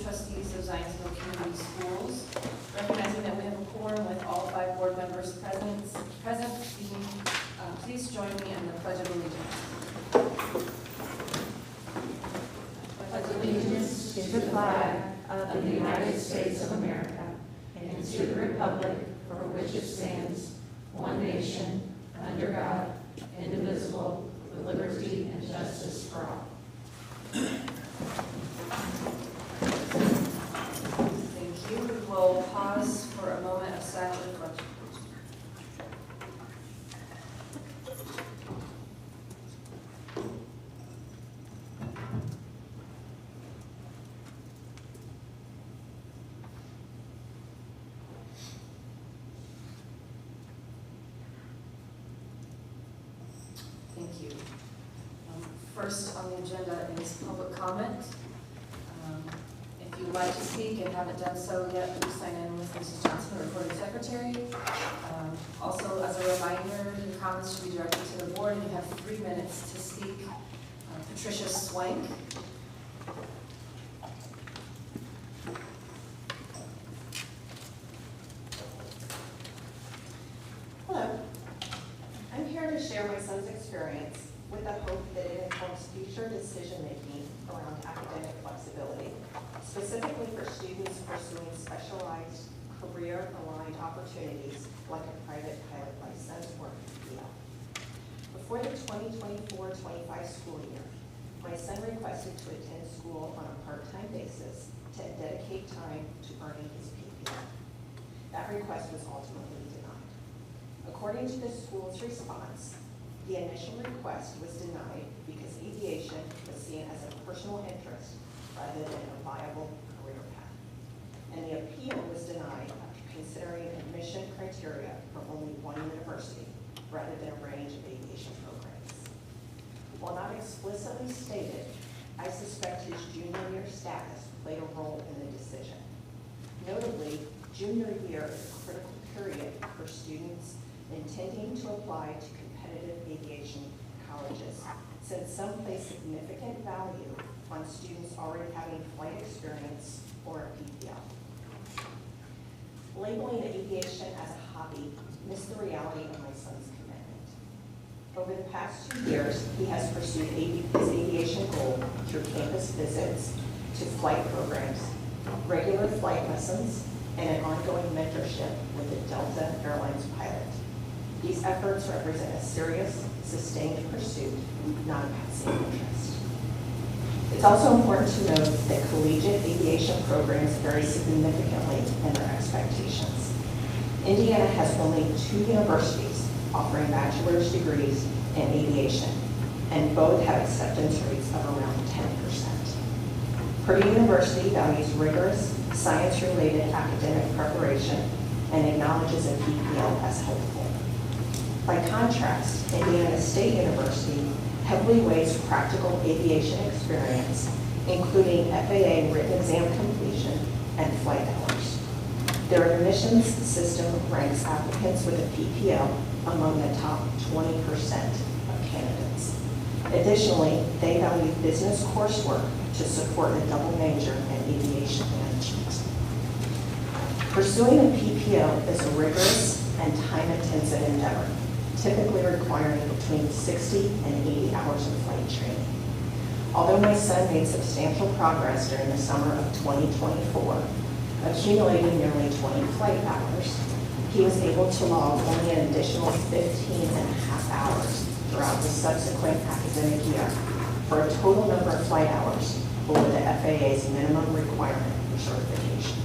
Trustees of Zionsville Community Schools. Recognizing that we have a quorum with all 5 board members present, please join me in the Pledge of Allegiance. Pledge allegiance to the flag of the United States of America and to the republic for which it stands, one nation, under God, indivisible, with liberty and justice for all. Thank you. We will pause for a moment of silent reflection. Thank you. First on the agenda is public comment. If you would like to speak and haven't done so yet, please sign in with Mrs. Johnson, the recording secretary. Also, as a reminder, your comments should be directed to the board, and you have 3 minutes to speak. Patricia Swank. Hello. I'm here to share my son's experience with the hope that it informs future decision-making around academic flexibility, specifically for students pursuing specialized career-aligned opportunities like a private pilot license or PPL. Before the 2024-25 school year, my son requested to attend school on a part-time basis to dedicate time to earning his PPL. That request was ultimately denied. According to the school's response, the initial request was denied because aviation was seen as a personal interest rather than a viable career path. And the appeal was denied after considering admission criteria for only one university rather than a range of aviation programs. While not explicitly stated, I suspect his junior year status played a role in the decision. Notably, junior year is a critical period for students intending to apply to competitive aviation colleges, since some place significant value on students already having flight experience or a PPL. Labeling aviation as a hobby missed the reality of my son's commitment. Over the past 2 years, he has pursued his aviation goal through campus visits to flight programs, regular flight lessons, and an ongoing mentorship with a Delta Airlines pilot. These efforts represent a serious, sustained pursuit, not a passing interest. It's also important to note that collegiate aviation programs vary significantly in their expectations. Indiana has only 2 universities offering bachelor's degrees in aviation, and both have acceptance rates of around 10%. Purdue University values rigorous, science-related academic preparation and acknowledges a PPL as helpful. By contrast, Indiana State University heavily weighs practical aviation experience, including FAA written exam completion and flight hours. Their admissions system ranks applicants with a PPL among the top 20% of candidates. Additionally, they value business coursework to support a double major in aviation management. Pursuing a PPL is a rigorous and time-intensive endeavor, typically requiring between 60 and 80 hours of flight training. Although my son made substantial progress during the summer of 2024, accumulating nearly 20 flight hours, he was able to log only an additional 15 and a half hours throughout the subsequent academic year, for a total number of flight hours below the FAA's minimum requirement for certification.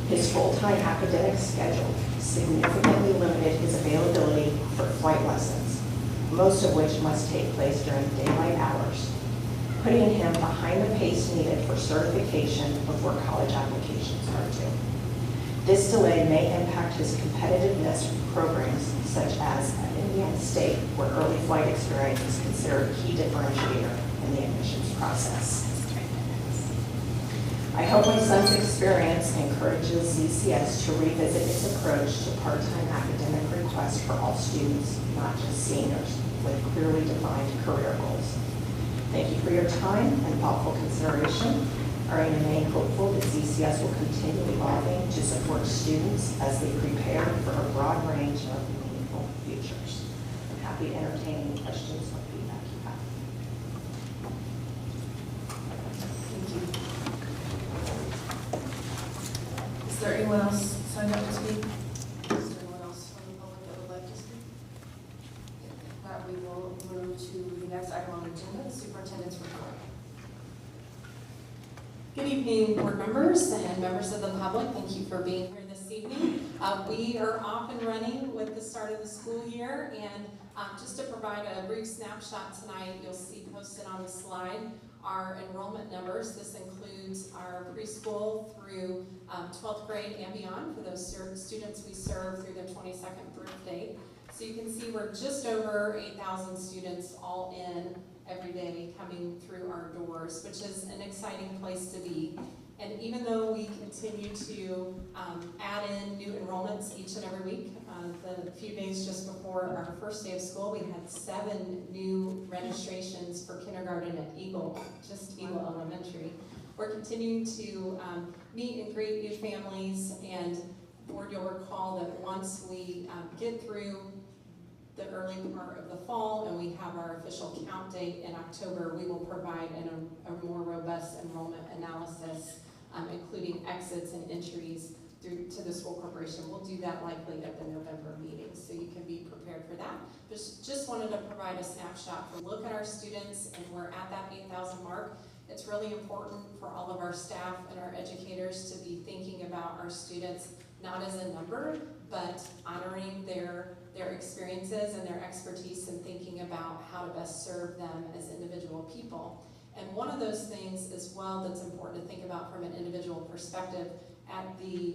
His full-time academic schedule significantly limited his availability for flight lessons, most of which must take place during daylight hours, putting him behind the pace needed for certification before college applications are due. This delay may impact his competitiveness for programs such as at Indiana State, where early flight experience is considered a key differentiator in the admissions process. I hope my son's experience encourages ZCS to revisit its approach to part-time academic requests for all students, not just seniors, with clearly defined career goals. Thank you for your time and thoughtful consideration. Our aim and remain hopeful that ZCS will continue evolving to support students as they prepare for a broad range of meaningful futures. I'm happy to entertain any questions or feedback you have. Thank you. Is there anyone else signed up to speak? Is there anyone else from the public that would like to speak? If not, we will move to the next item on the agenda, the superintendent's report. Good evening, board members and members of the public. Thank you for being here this evening. We are off and running with the start of the school year, and just to provide a brief snapshot tonight, you'll see posted on the slide our enrollment numbers. This includes our preschool through 12th grade and beyond for those students we serve through their 22nd birthday. So you can see we're just over 8,000 students all in every day coming through our doors, which is an exciting place to be. And even though we continue to add in new enrollments each and every week, the few days just before our first day of school, we had 7 new registrations for kindergarten at Eagle Elementary. We're continuing to meet and greet new families, and board, you'll recall that once we get through the early part of the fall and we have our official count date in October, we will provide a more robust enrollment analysis, including exits and entries through to the school corporation. We'll do that likely at the November meeting, so you can be prepared for that. Just wanted to provide a snapshot for look at our students, and we're at that 8,000 mark. It's really important for all of our staff and our educators to be thinking about our students not as a number, but honoring their experiences and their expertise and thinking about how to best serve them as individual people. And one of those things as well that's important to think about from an individual perspective, at the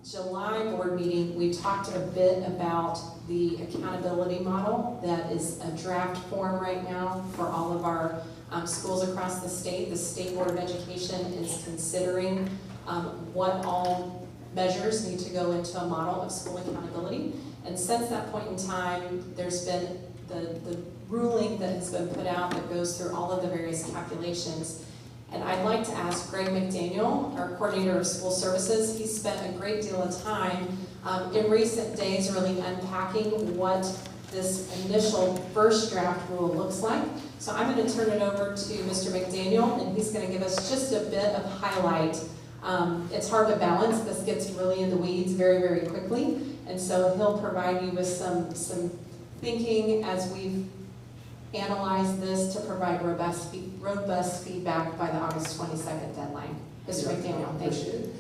July board meeting, we talked a bit about the accountability model that is a draft form right now for all of our schools across the state. The State Board of Education is considering what all measures need to go into a model of school accountability. And since that point in time, there's been the ruling that has been put out that goes through all of the various calculations. And I'd like to ask Greg McDaniel, our coordinator of school services. He spent a great deal of time in recent days really unpacking what this initial first draft rule looks like. So I'm going to turn it over to Mr. McDaniel, and he's going to give us just a bit of highlight. It's hard to balance. This gets really in the weeds very, very quickly. And so he'll provide you with some thinking as we've analyzed this to provide robust feedback by the August 22nd deadline. Mr. McDaniel, thank you.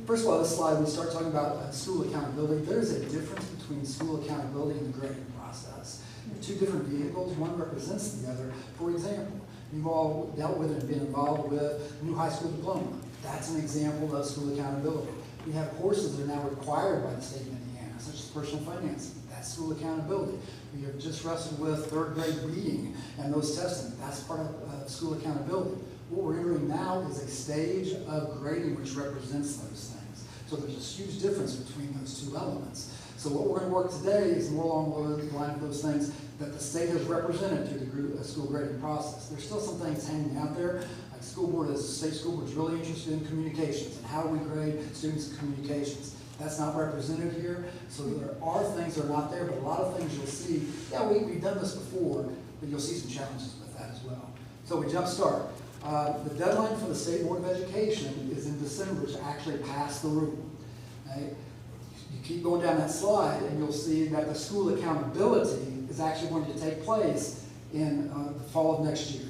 First of all, this slide, we start talking about school accountability. There's a difference between school accountability and the grading process. They're 2 different vehicles. One represents the other. For example, you've all dealt with and been involved with new high school diploma. That's an example of school accountability. We have courses that are now required by the state of Indiana, such as personal finance. That's school accountability. We have just wrestled with 3rd grade reading and those testing. That's part of school accountability. What we're entering now is a stage of grading which represents those things. So there's a huge difference between those 2 elements. So what we're going to work today is more along the line of those things that the state has represented through the school grading process. There's still some things hanging out there. Like school board, as a state school board, is really interested in communications and how do we grade students' communications. That's not represented here, so there are things that are not there, but a lot of things you'll see, yeah, we've done this before, but you'll see some challenges with that as well. So we jump start. The deadline for the State Board of Education is in December to actually pass the rule. Okay? You keep going down that slide and you'll see that the school accountability is actually going to take place in the fall of next year.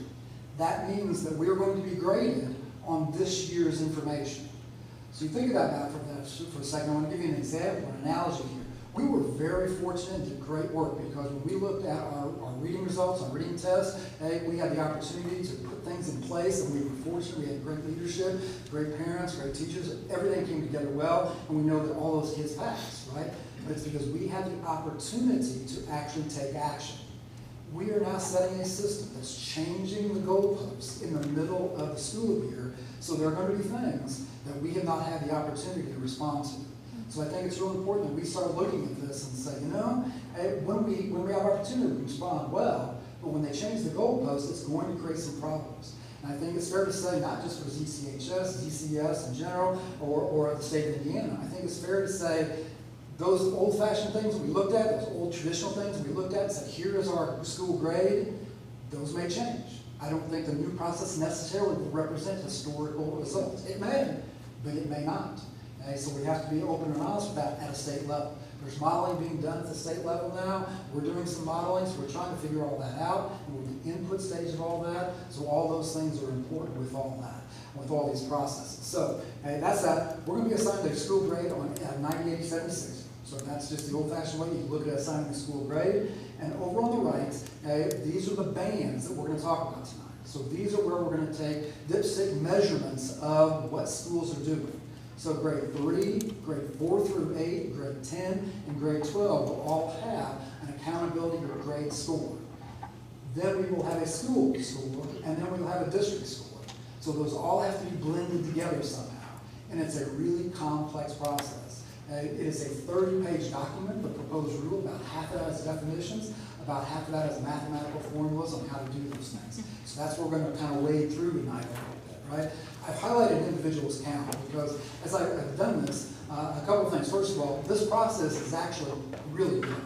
That means that we're going to be graded on this year's information. So you think about that for a second. I want to give you an example, an analogy here. We were very fortunate and did great work because when we looked at our reading results, our reading tests, we had the opportunity to put things in place, and we were fortunate. We had great leadership, great parents, great teachers. Everything came together well, and we know that all those kids passed, right? But it's because we had the opportunity to actually take action. We are now setting a system that's changing the goalposts in the middle of the school year, so there are going to be things that we have not had the opportunity to respond to. So I think it's really important that we start looking at this and say, you know, when we have opportunity, we respond well, but when they change the goalposts, it's going to create some problems. And I think it's fair to say, not just for ZCHS, ZCS in general, or the state of Indiana, I think it's fair to say those old-fashioned things we looked at, those old traditional things we looked at and said, here is our school grade, those may change. I don't think the new process necessarily will represent historical results. It may, but it may not. Okay, so we have to be open and honest with that at a state level. There's modeling being done at the state level now. We're doing some modeling, so we're trying to figure all that out. And we're in the input stage of all that. So all those things are important with all that, with all these processes. So that's that. We're going to be assigned a school grade on 90, 80, 76. So that's just the old-fashioned way you look at assigning a school grade. And over on the right, these are the bands that we're going to talk about tonight. So these are where we're going to take dipstick measurements of what schools are doing. So grade 3, grade 4 through 8, grade 10, and grade 12 will all have an accountability or grade score. Then we will have a school score, and then we will have a district score. So those all have to be blended together somehow. And it's a really complex process. It is a 30-page document, the proposed rule. About half of that is definitions, about half of that is mathematical formulas on how to do those things. So that's what we're going to kind of wade through tonight a little bit, right? I've highlighted individuals count because as I've done this, a couple of things. First of all, this process is actually really good.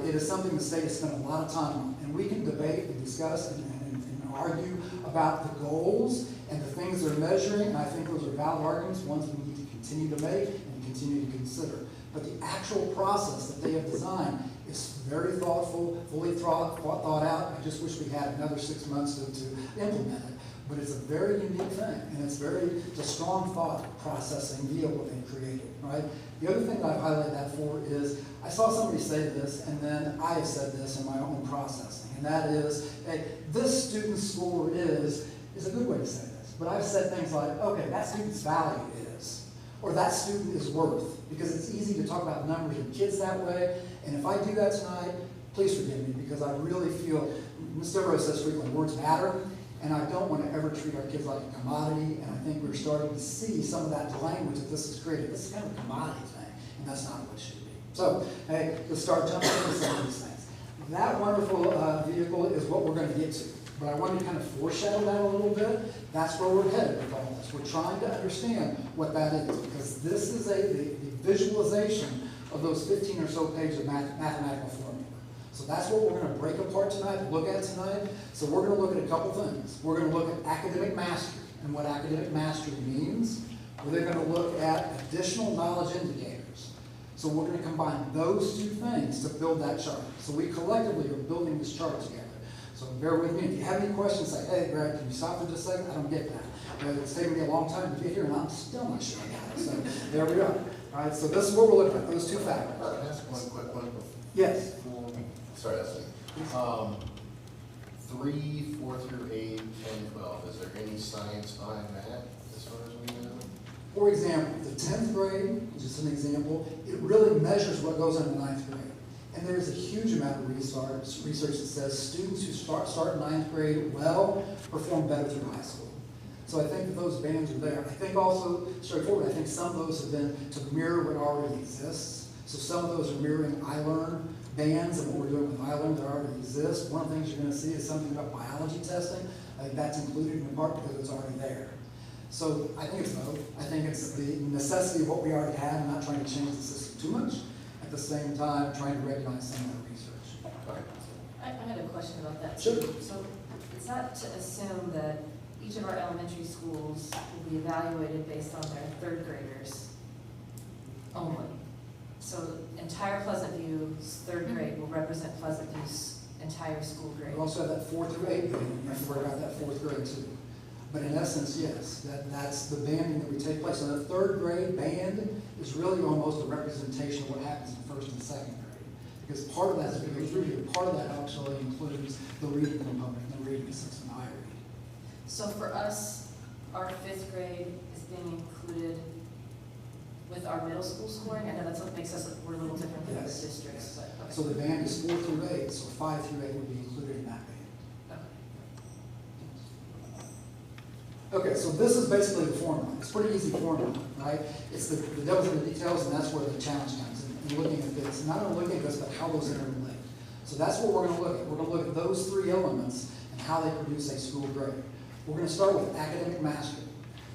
It is something the state has spent a lot of time on, and we can debate and discuss and argue about the goals and the things they're measuring, and I think those are valid arguments, ones we need to continue to make and continue to consider. But the actual process that they have designed is very thoughtful, fully thought out. I just wish we had another 6 months to implement it. But it's a very unique thing, and it's a strong thought processing via what they created, right? The other thing that I've highlighted that for is, I saw somebody say this, and then I have said this in my own processing, and that is, hey, this student's score is a good way to say this, but I've said things like, okay, that student's value is, or that student is worth, because it's easy to talk about numbers and kids that way, and if I do that tonight, please forgive me, because I really feel, Ms. Devereaux says frequently, words matter. And I don't want to ever treat our kids like a commodity, and I think we're starting to see some of that language that this has created. This is kind of a commodity thing, and that's not what it should be. So, hey, let's start jumping into some of these things. That wonderful vehicle is what we're going to get to, but I want to kind of foreshadow that a little bit. That's where we're headed with all this. We're trying to understand what that is, because this is the visualization of those 15 or so pages of mathematical formula. So that's what we're going to break apart tonight, look at tonight. So we're going to look at a couple things. We're going to look at academic mastery and what academic mastery means. We're then going to look at additional knowledge indicators. So we're going to combine those two things to build that chart. So we collectively are building this chart together. So bear with me. If you have any questions, say, hey, Greg, can you stop for just a second? I don't get that. It's taken me a long time to get here, and I'm still not sure I got it. So there we are. All right, so this is what we're looking at, those two factors. Can I ask one quick one? Yes. Sorry, that's me. 3, 4 through 8, 10, 12, is there any science behind that as far as we know? For example, the 10th grade, just an example, it really measures what goes on in the 9th grade. And there is a huge amount of research that says students who start 9th grade well perform better through high school. So I think that those bands are there. I think also, straightforward, I think some of those have been to mirror what already exists. So some of those are mirroring iLearn bands and what we're doing with iLearn that already exists. One of the things you're going to see is something about biology testing. I think that's included in part because it's already there. So I think it's both. I think it's the necessity of what we already have and not trying to change the system too much. At the same time, trying to recognize some of the research. Okay. I had a question about that. Sure. So is that to assume that each of our elementary schools will be evaluated based on their third graders only? So entire Pleasant View's third grade will represent Pleasant View's entire school grade. We also have that 4th through 8th grade. You have to worry about that 4th grade too. But in essence, yes, that's the banding that we take place. So the 3rd grade band is really almost a representation of what happens in 1st and 2nd grade. Because part of that, as we go through here, part of that actually includes the reading component, the reading assessment, I read. So for us, our 5th grade is being included with our middle school scoring. I know that's what makes us, we're a little different than other Yes. districts, but okay. So the band is 4 through 8, so 5 through 8 would be included in that band. Okay. Okay, so this is basically the formula. It's a pretty easy formula, right? It's the devil's in the details, and that's where the challenge comes in looking at this. Not only looking at this, but how those interrelate. So that's what we're going to look at. We're going to look at those 3 elements and how they produce a school grade. We're going to start with academic mastery.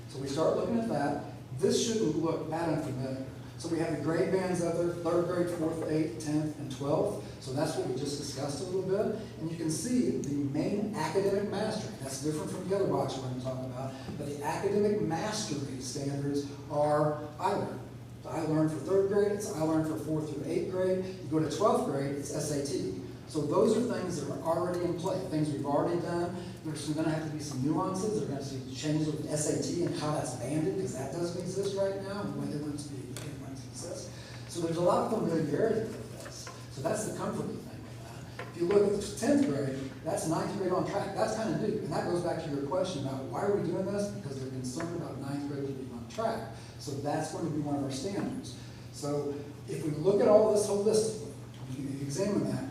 So we start looking at that. This shouldn't look that unfamiliar. So we have the grade bands of there, 3rd grade, 4th, 8th, 10th, and 12th. So that's what we just discussed a little bit. And you can see the main academic mastery. That's different from the other box we're going to talk about. But the academic mastery standards are I-Learn. So I-Learn for 3rd grade, it's I-Learn for 4th through 8th grade. You go to 12th grade, it's SAT. So those are things that are already in play, things we've already done. There's going to have to be some nuances. There's going to be changes with SAT and how that's banded, because that doesn't exist right now, and the way they want it to exist. So there's a lot of familiarity with this. So that's the comforting thing with that. If you look at the 10th grade, that's 9th grade on track. That's kind of new. And that goes back to your question about why are we doing this? Because they're concerned about 9th grade being on track. So that's going to be one of our standards. So if we look at all this holistically, you examine that,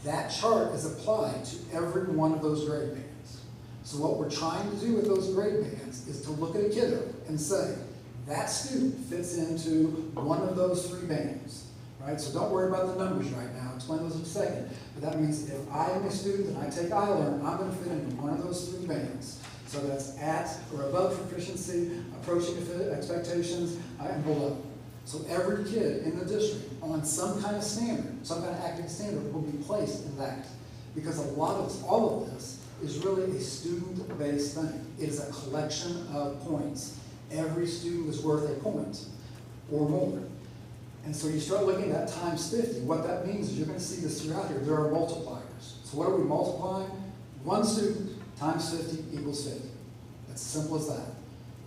that chart is applied to every one of those grade bands. So what we're trying to do with those grade bands is to look at a kiddo and say, that student fits into one of those 3 bands, right? So don't worry about the numbers right now. I'll explain those in a second. But that means if I am a student and I take I-Learn, I'm going to fit into one of those 3 bands. So that's at or above proficiency, approaching expectations, and below. So every kid in the district on some kind of standard, some kind of academic standard will be placed in that. Because all of this is really a student-based thing. It is a collection of points. Every student is worth a point or more. And so you start looking at times 50. What that means is you're going to see this throughout here. There are multipliers. So what are we multiplying? One student times 50 equals 50. It's as simple as that.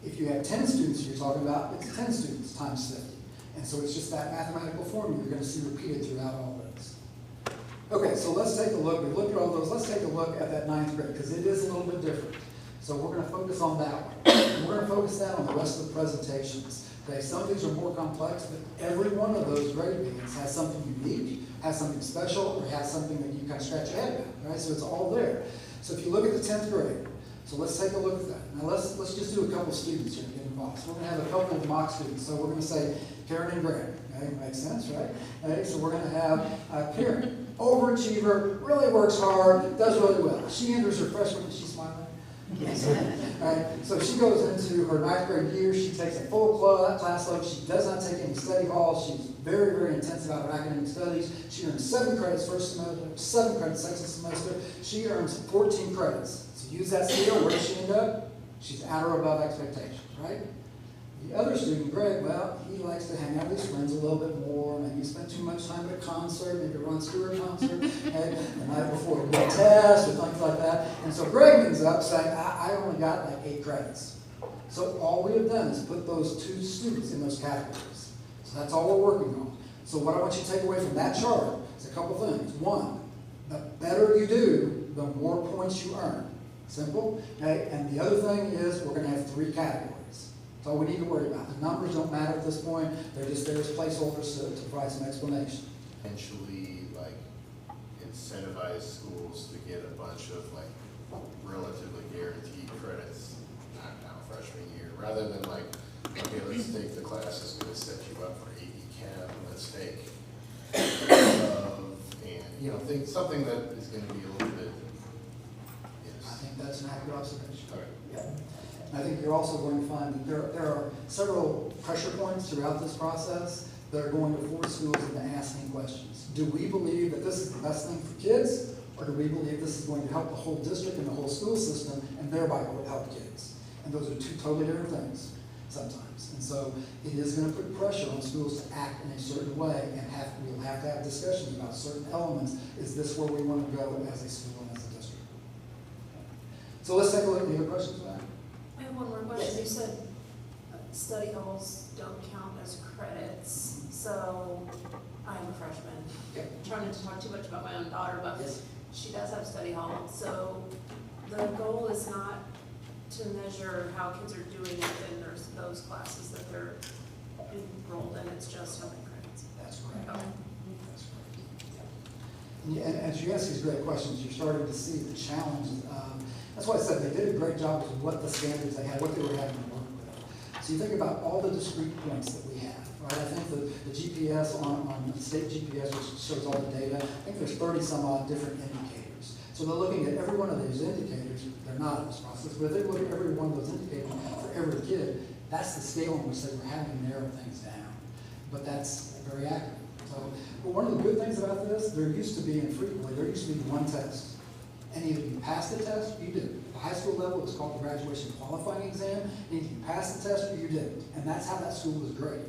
If you have 10 students you're talking about, it's 10 students times 50. And so it's just that mathematical formula you're going to see repeated throughout all this. Okay, so let's take a look. We've looked at all those. Let's take a look at that 9th grade, because it is a little bit different. So we're going to focus on that one. And we're going to focus that on the rest of the presentations. Okay, some of these are more complex, but every one of those grade bands has something unique, has something special, or has something that you kind of scratch your head about, right? So it's all there. So if you look at the 10th grade, so let's take a look at that. Now let's just do a couple students here to get involved. So we're going to have a couple of mock students. So we're going to say Karen and Greg. Okay, makes sense, right? Okay, so we're going to have Karen, overachiever, really works hard, does really well. She enters her freshman, and she's smiling. Right? So she goes into her 9th grade year. She takes a full class load. She does not take any study halls. She's very, very intense about her academic studies. She earns 7 credits first semester, 7 credits second semester. She earns 14 credits. So use that scale. Where does she end up? She's at or above expectations, right? The other student, Greg, well, he likes to hang out with his friends a little bit more. Maybe spend too much time at a concert, maybe Ron Stewart concert, okay, the night before a test or things like that. And so Greg ends up saying, I only got like 8 credits. So all we have done is put those 2 students in those categories. So that's all we're working on. So what I want you to take away from that chart is a couple things. One, the better you do, the more points you earn. Simple. Okay? And the other thing is we're going to have 3 categories. That's all we need to worry about. The numbers don't matter at this point. They're just there as placeholders to provide some explanation. Potentially, like, incentivize schools to get a bunch of, like, relatively guaranteed credits now freshman year, rather than like, okay, let's take the class that's going to set you up for AP Chem. Let's take, and you know, think something that is going to be a little bit. I think that's an accurate observation. All right. Yeah. I think you're also going to find that there are several pressure points throughout this process that are going to force schools into asking questions. Do we believe that this is the best thing for kids, or do we believe this is going to help the whole district and the whole school system, and thereby help kids? And those are 2 totally different things sometimes. And so it is going to put pressure on schools to act in a certain way, and we'll have to have discussions about certain elements. Is this where we want to go as a school and as a district? So let's take a look at the other questions for that. I have one more question. You said study halls don't count as credits, so I'm a freshman. Okay. I'm trying to talk too much about my own daughter, but she does have study hall. So the goal is not to measure how kids are doing within those classes that they're enrolled in. It's just how many credits. That's correct. Okay. That's correct. And as you ask these great questions, you're starting to see the challenges. That's why I said they did a great job with what the standards they had, what they were having to work with. So you think about all the discrete points that we have, right? I think the GPS on the state GPS, which shows all the data, I think there's 30 some odd different indicators. So they're looking at every one of these indicators. They're not in this process, but if they look at every one of those indicators for every kid, that's the scale in which they were having to narrow things down. But that's very accurate. So, but one of the good things about this, there used to be, infrequently, there used to be one test. And either you passed the test or you didn't. At the high school level, it was called the graduation qualifying exam. And either you passed the test or you didn't. And that's how that school was graded.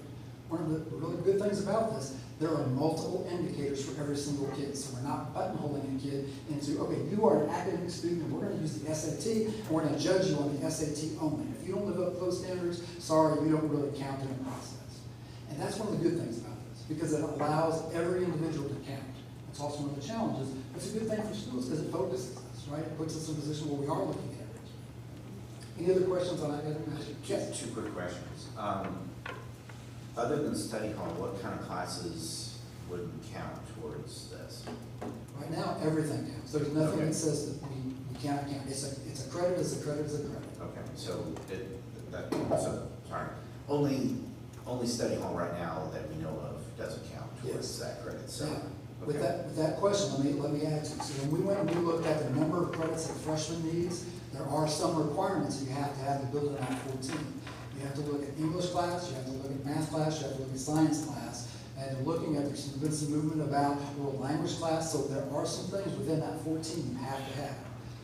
One of the really good things about this, there are multiple indicators for every single kid. So we're not buttonholing a kid into, okay, you are an academic student and we're going to use the SAT and we're going to judge you on the SAT only. If you don't live up to those standards, sorry, you don't really count in the process. And that's one of the good things about this, because it allows every individual to count. It's also one of the challenges. It's a good thing for schools because it focuses us, right? It puts us in a position where we are looking at it. Any other questions on academic mastery? Just two quick questions. Other than study hall, what kind of classes would count towards this? Right now, everything counts. There's nothing Okay. that says that we cannot count. It's a credit as a credit as a credit. Okay, so only study hall right now that we know of doesn't count towards Yes. that credit, so. Now, Okay. with that question, let me add to it. So when we went and we looked at the number of credits that freshman needs, there are some requirements you have to build it on 14. You have to look at English class, you have to look at math class, you have to look at science class, and looking at, there's been some movement about world language class, so there are some things within that 14 you have to have.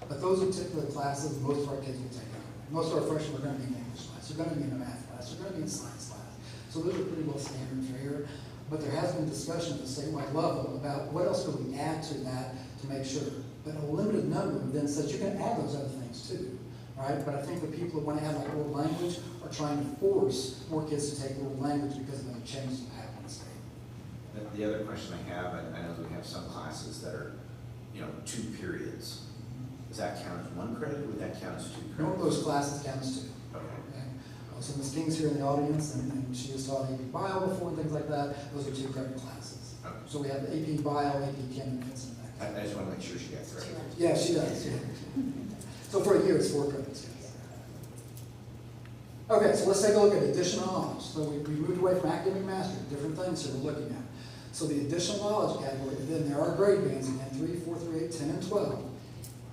But those are typically classes most of our kids will take on. Most of our freshmen are going to be in English class, they're going to be in a math class, they're going to be in science class. So those are pretty well standard for here. But there has been discussion at the statewide level about what else could we add to that to make sure. But a limited number then says you can add those other things too, right? But I think the people that want to add like world language are trying to force more kids to take world language because of the changes that happen in the state. The other question I have, and I know we have some classes that are, 2 periods. Does that count as 1 credit, or would that count as 2 credits? None of those classes counts too. Okay. Okay? So Ms. King's here in the audience, and she has taught AP Bio before and things like that. Those are 2 credit classes. Okay. So we have the AP Bio, AP Chem, and fits in that. I just want to make sure she got it right. Yeah, she does. Yeah. So for a year, it's 4 credits. Yes. Okay, so let's take a look at additional knowledge. So we moved away from academic mastery, different things here we're looking at. So the additional knowledge category, and then there are grade bands again, 3, 4, 3, 8, 10, and 12.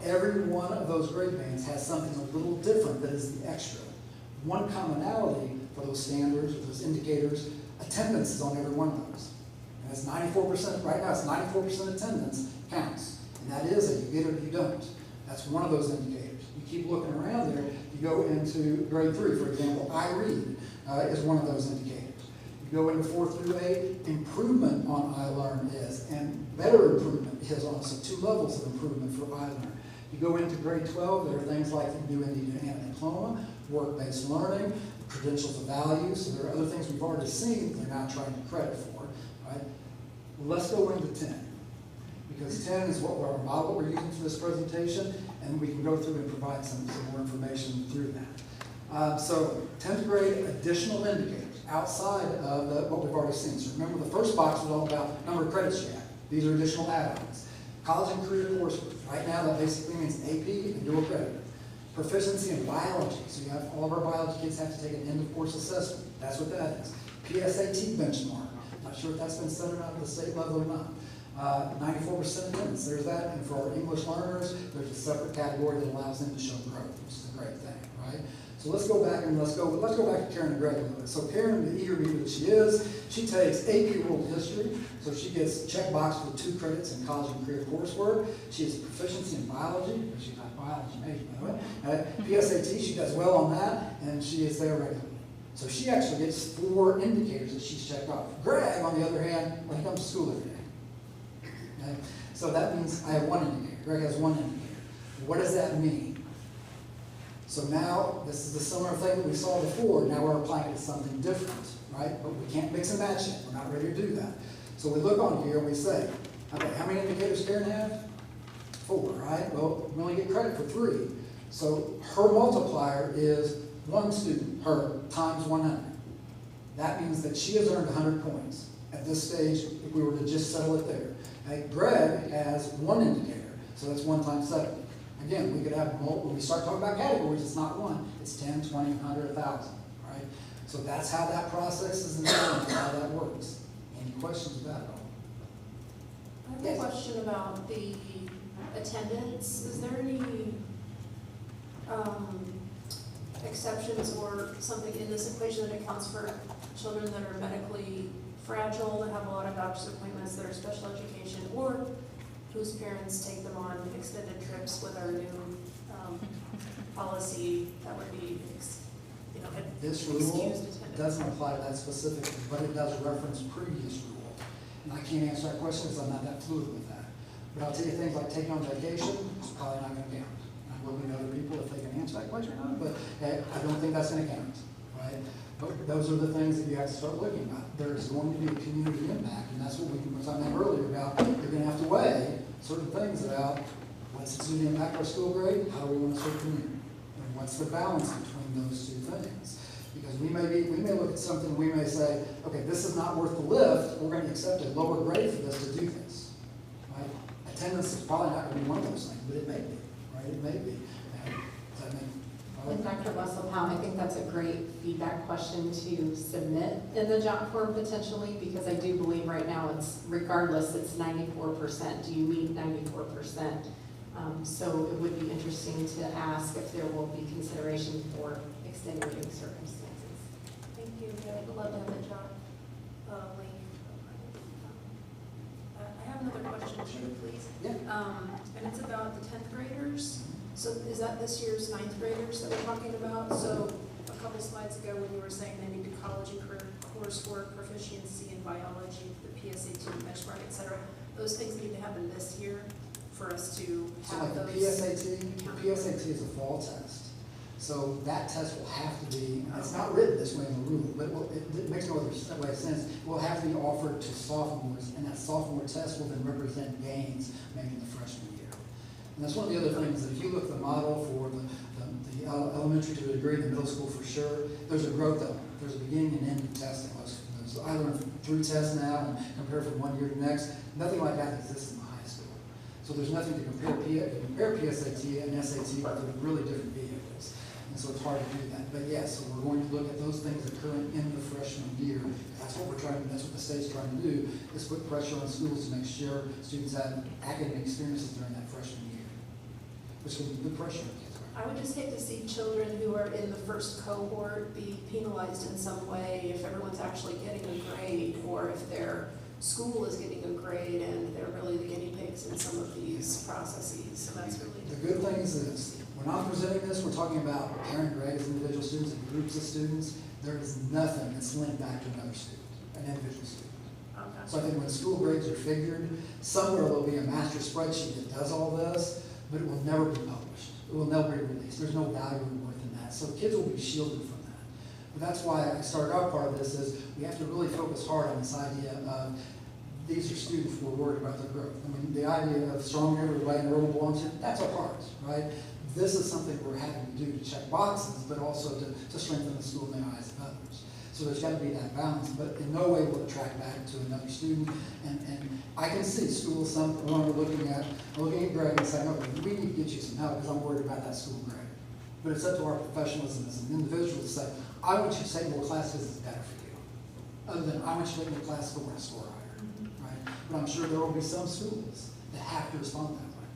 Every one of those grade bands has something a little different that is the extra. One commonality for those standards or those indicators, attendance is on every one of those. And that's 94%, right now it's 94% attendance counts. And that is a you get it or you don't. That's one of those indicators. You keep looking around there, you go into grade 3, for example, I read is one of those indicators. You go into 4 through 8, improvement on I learn is, and better improvement is on, so 2 levels of improvement for I learn. You go into grade 12, there are things like you do in the diploma, work-based learning, credentials of value, so there are other things we've already seen that they're not trying to credit for, right? Let's go into 10, because 10 is what our model we're using for this presentation, and we can go through and provide some more information through that. So 10th grade additional indicators outside of what we've already seen. So remember the first box was all about number of credits you have. These are additional add-ons. College and career coursework. Right now that basically means AP and dual credit. Proficiency in biology. So you have all of our biology kids have to take an end of course assessment. That's what that is. PSAT benchmark. Not sure if that's been set or not at the state level or not. 94% attendance, there's that. And for our English learners, there's a separate category that allows them to show growth, which is a great thing, right? So let's go back and let's go back to Karen and Greg a little bit. So Karen, the eager reader that she is, she takes AP World History, so she gets checkbox for 2 credits in college and career coursework. She has proficiency in biology, she's not a biology major, by the way. PSAT, she does well on that, and she is there regularly. So she actually gets 4 indicators that she's checked off. Greg, on the other hand, well, he comes to school every day. Okay? So that means I have 1 indicator. Greg has 1 indicator. What does that mean? So now, this is the similar thing that we saw before. Now we're applying it to something different, right? But we can't mix and match it. We're not ready to do that. So we look on here and we say, okay, how many indicators Karen have? 4, right? Well, we only get credit for 3. So her multiplier is 1 student, her times 100. That means that she has earned 100 points at this stage if we were to just settle it there. Okay, Greg has 1 indicator, so that's 1 times 70. Again, we could have multiple, when we start talking about categories, it's not 1, it's 10, 20, 100, 1,000, right? So that's how that process is involved, and how that works. Any questions about it all? I have a question about the attendance, is there any exceptions or something in this equation that accounts for children that are medically fragile, that have a lot of doctor's appointments, that are special education, or whose parents take them on extended trips with our new policy that would be, This rule excused attendance? doesn't apply to that specifically, but it does reference previous rule. And I can't answer that question because I'm not that fluid with that. But I'll tell you things like taking on vacation, it's probably not gonna count. I'm looking at other people if they can answer that question or not, but I don't think that's gonna count, right? But those are the things that you have to start looking at. There's going to be a community impact, and that's what we were talking about earlier about, you're gonna have to weigh certain things about what's the student impact our school grade, how do we want to serve community? And what's the balance between those two things? Because we may look at something, we may say, okay, this is not worth the lift, we're gonna accept a lower grade for this to do this, right? Attendance is probably not gonna be one of those things, but it may be, right? It may be. Does that make? And Dr. Wesselbaum, I think that's a great feedback question to submit in the job form potentially, because I do believe right now it's, regardless, it's 94%. Do you meet 94%? So it would be interesting to ask if there will be consideration for extenuating circumstances. Thank you, yeah, I'd love to have that job link. I have another question too, please. Yeah. And it's about the 10th graders. So is that this year's 9th graders that we're talking about? So a couple slides ago when you were saying they need to college and career coursework, proficiency in biology, the PSAT, benchmark, et cetera, those things need to happen this year for us to So have like the those. PSAT is a fall test. So that test will have to be, and it's not written this way in the rule, but it makes no other way of sense. It will have to be offered to sophomores, and that sophomore test will then represent gains made in the freshman year. And that's one of the other things, that if you look at the model for the elementary to a degree, the middle school for sure, there's a growth element. There's a beginning and end of testing. So I learned 3 tests now and compare from one year to the next. Nothing like that exists in the high school. So there's nothing to compare PSAT and SAT, but they're really different vehicles. And so it's hard to do that. But yes, so we're going to look at those things occurring in the freshman year. That's what that's what the state's trying to do, is put pressure on schools to make sure students have academic experiences during that freshman year, which can be good pressure on kids. I would just hate to see children who are in the first cohort be penalized in some way if everyone's actually getting a grade, or if their school is getting a grade and they're really the guinea pigs in some of these processes. So that's really The good thing is this, when I'm presenting this, we're talking about parent grade as individual students and groups of students. There is nothing that's linked back to another student, an individual student. okay. So I think when school grades are figured, somewhere there'll be a master spreadsheet that does all this, but it will never be published. It will never be released. There's no value or worth in that. So kids will be shielded from that. But that's why I started out part of this is we have to really focus hard on this idea of these are students who are worried about their growth. I mean, the idea of strong everybody and early belongs, that's our part, right? This is something we're having to do to check boxes, but also to strengthen the school in the eyes of others. So there's got to be that balance, but in no way will it track back to another student. And I can see schools, when we're looking at Greg and saying, okay, we need to get you some help because I'm worried about that school grade. But it's up to our professionalism as an individual to say, I want you to take more classes, it's better for you. Other than, I want you to take more classes, go and score higher, right? But I'm sure there will be some schools that have to respond that way.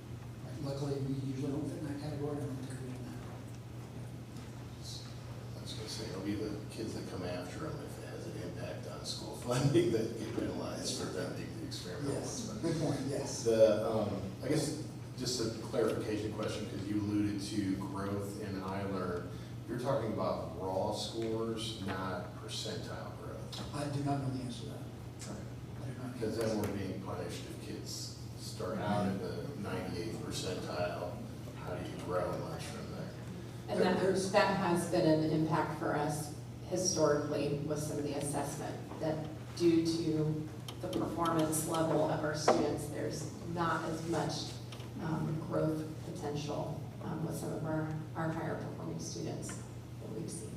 Right? Luckily, we usually don't fit in that category. I don't think we're in that. I was gonna say, it'll be the kids that come after them if it has an impact on school funding that get penalized for attempting the experiment. Yes, good point, yes. I guess just a clarification question, because you alluded to growth in iLearn. You're talking about raw scores, not percentile growth. I do not know the answer to that. I do not know. Because then we're being punished if kids start out in the 98th percentile. How do you grow much from there? And that has been an impact for us historically with some of the assessment, that due to the performance level of our students, there's not as much growth potential with some of our higher performing students that we've seen.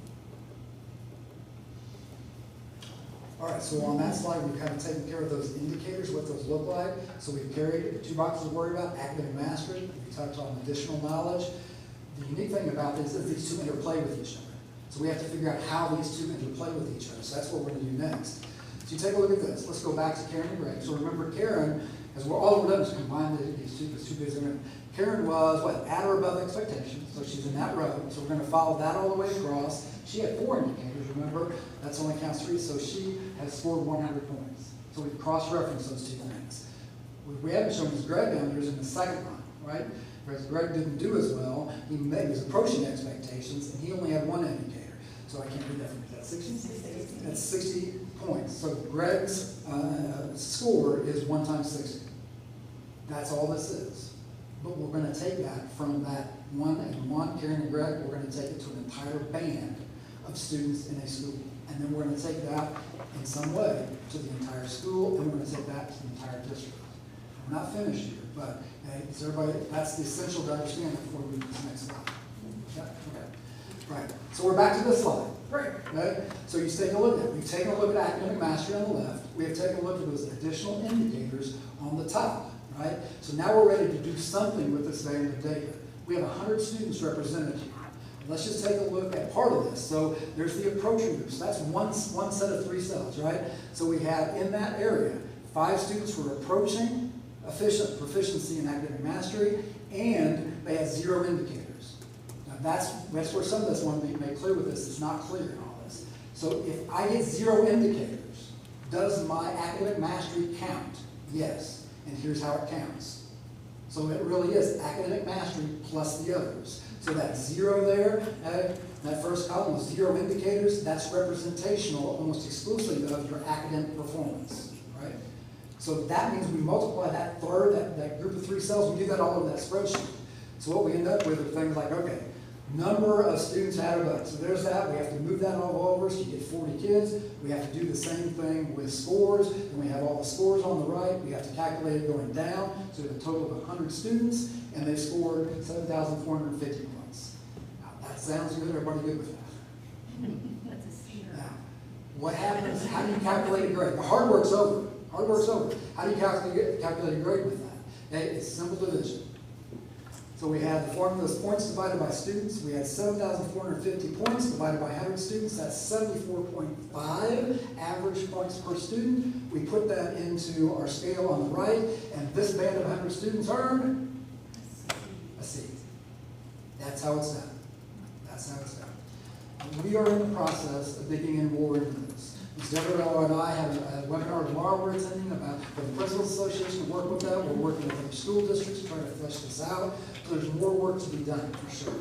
All right, so on that slide, we've kind of taken care of those indicators, what those look like. So we've carried the 2 boxes to worry about, academic mastery, we touched on additional knowledge. The unique thing about this is these 2 interplay with each other. So we have to figure out how these 2 interplay with each other. So that's what we're going to do next. So you take a look at this. Let's go back to Karen and Greg. So remember, Karen Because all we're doing is combine these two bids. Karen was, what, at or above expectations, so she's in that row. So we're gonna follow that all the way across. She had 4 indicators, remember? That's only counts 3, so she has scored 100 points. So we cross-reference those 2 things. What we haven't shown is Greg down there is in the second line, right? Whereas Greg didn't do as well. He was approaching expectations, and he only had 1 indicator. So I can't read that from you. Is that 60? 60. That's 60 points. So Greg's score is 1 times 60. That's all this is. But we're going to take that from that 1 and 1, Karen and Greg, we're going to take it to an entire band of students in a school. And then we're going to take that in some way to the entire school, and we're going to take that to the entire district. We're not finished here, but is everybody, that's the essential to understand before we move to this next slide. Okay? Okay. Right. So we're back to this slide. Great. Okay? So you take a look at it. We've taken a look at academic mastery on the left. We have taken a look at those additional indicators on the top. Right? So now we're ready to do something with this band of data. We have 100 students represented here. Let's just take a look at part of this. So there's the approaching group. So that's one set of 3 cells, right? So we have in that area, 5 students were approaching proficiency in academic mastery, and they had 0 indicators. Now that's where some of this want to be made clear with this. It's not clear in all this. So if I get 0 indicators, does my academic mastery count? Yes. And here's how it counts. So it really is academic mastery plus the others. So that 0 there, that first column with 0 indicators, that's representational almost exclusively of your academic performance, right? So that means we multiply that third, that group of 3 cells, we do that all over that spreadsheet. So what we end up with are things like, okay, number of students at above. So there's that. We have to move that all over. So you get 40 kids. We have to do the same thing with scores. And we have all the scores on the right. We have to calculate it going down. So we have a total of 100 students, and they scored 7,450 points. Now, that sounds good. Everybody good with that? That's a C. Now, what happens? How do you calculate a grade? The hard work's over. Hard work's over. How do you calculate a grade with that? Okay, it's simple division. So we had the formula is points divided by students. We had 7,450 points divided by 100 students. That's 74.5 average points per student. We put that into our scale on the right, and this band of 100 students earned a C. That's how it's done. That's how it's done. And we are in the process of digging in more into this. Ms. Deborah and I have a webinar tomorrow we're attending about for the Principals Association to work with that. We're working with other school districts to try to flesh this out. So there's more work to be done for sure.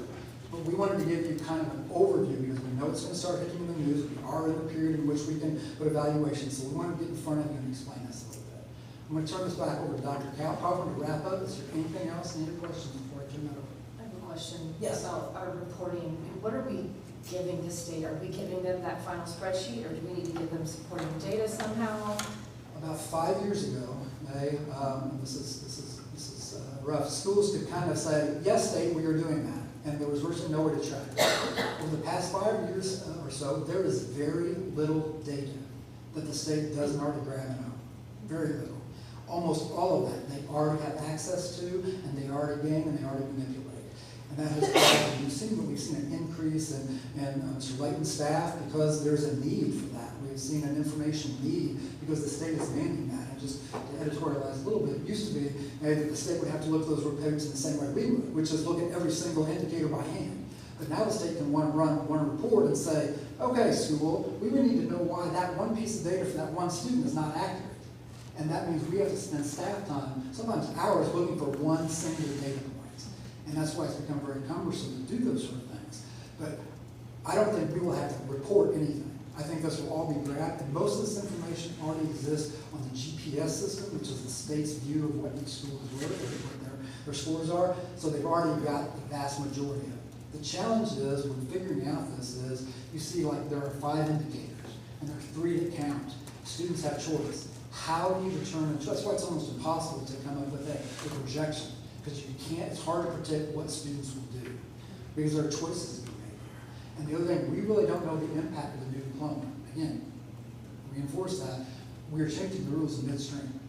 But we wanted to give you kind of an overview because we know it's going to start hitting the news. We are in the period in which we can put evaluations. So we want to get in front of you and explain this a little bit. I'm going to turn this back over to Dr. Kalpofer to wrap up. Is there anything else? Any other questions before I turn that over? I have a question. Yes. About our reporting. What are we giving the state? Are we giving them that final spreadsheet, or do we need to give them supporting data somehow? About 5 years ago, this is rough. Schools could kind of say, yes, state, we are doing that. And there was virtually no way to track it. Over the past 5 years or so, there is very little data that the state doesn't already grab and own. Very little. Almost all of that they already have access to, and they already gain, and they already manipulate. And that has caused, we've seen an increase in Mr. Layton's staff because there's a need for that. We've seen an information need because the state is mandating that. And just to editorialize a little bit, it used to be that the state would have to look at those reports in the same way we would, which is look at every single indicator by hand. But now the state can run one report and say, okay, school, we would need to know why that one piece of data for that one student is not accurate. And that means we have to spend staff time, sometimes hours, looking for one single data point. And that's why it's become very cumbersome to do those sort of things. But I don't think we will have to report anything. I think this will all be grabbed, and most of this information already exists on the GPS system, which is the state's view of what each school is worth, what their scores are. So they've already got the vast majority of it. The challenge is, when figuring out this is, you see like there are 5 indicators, and there are 3 that count. Students have choice. How do you determine, that's why it's almost impossible to come up with a projection. Because you can't, it's hard to predict what students will do. Because there are choices to be made. And the other thing, we really don't know the impact of the new diploma. Again, reinforce that. We are changing the rules in midstream.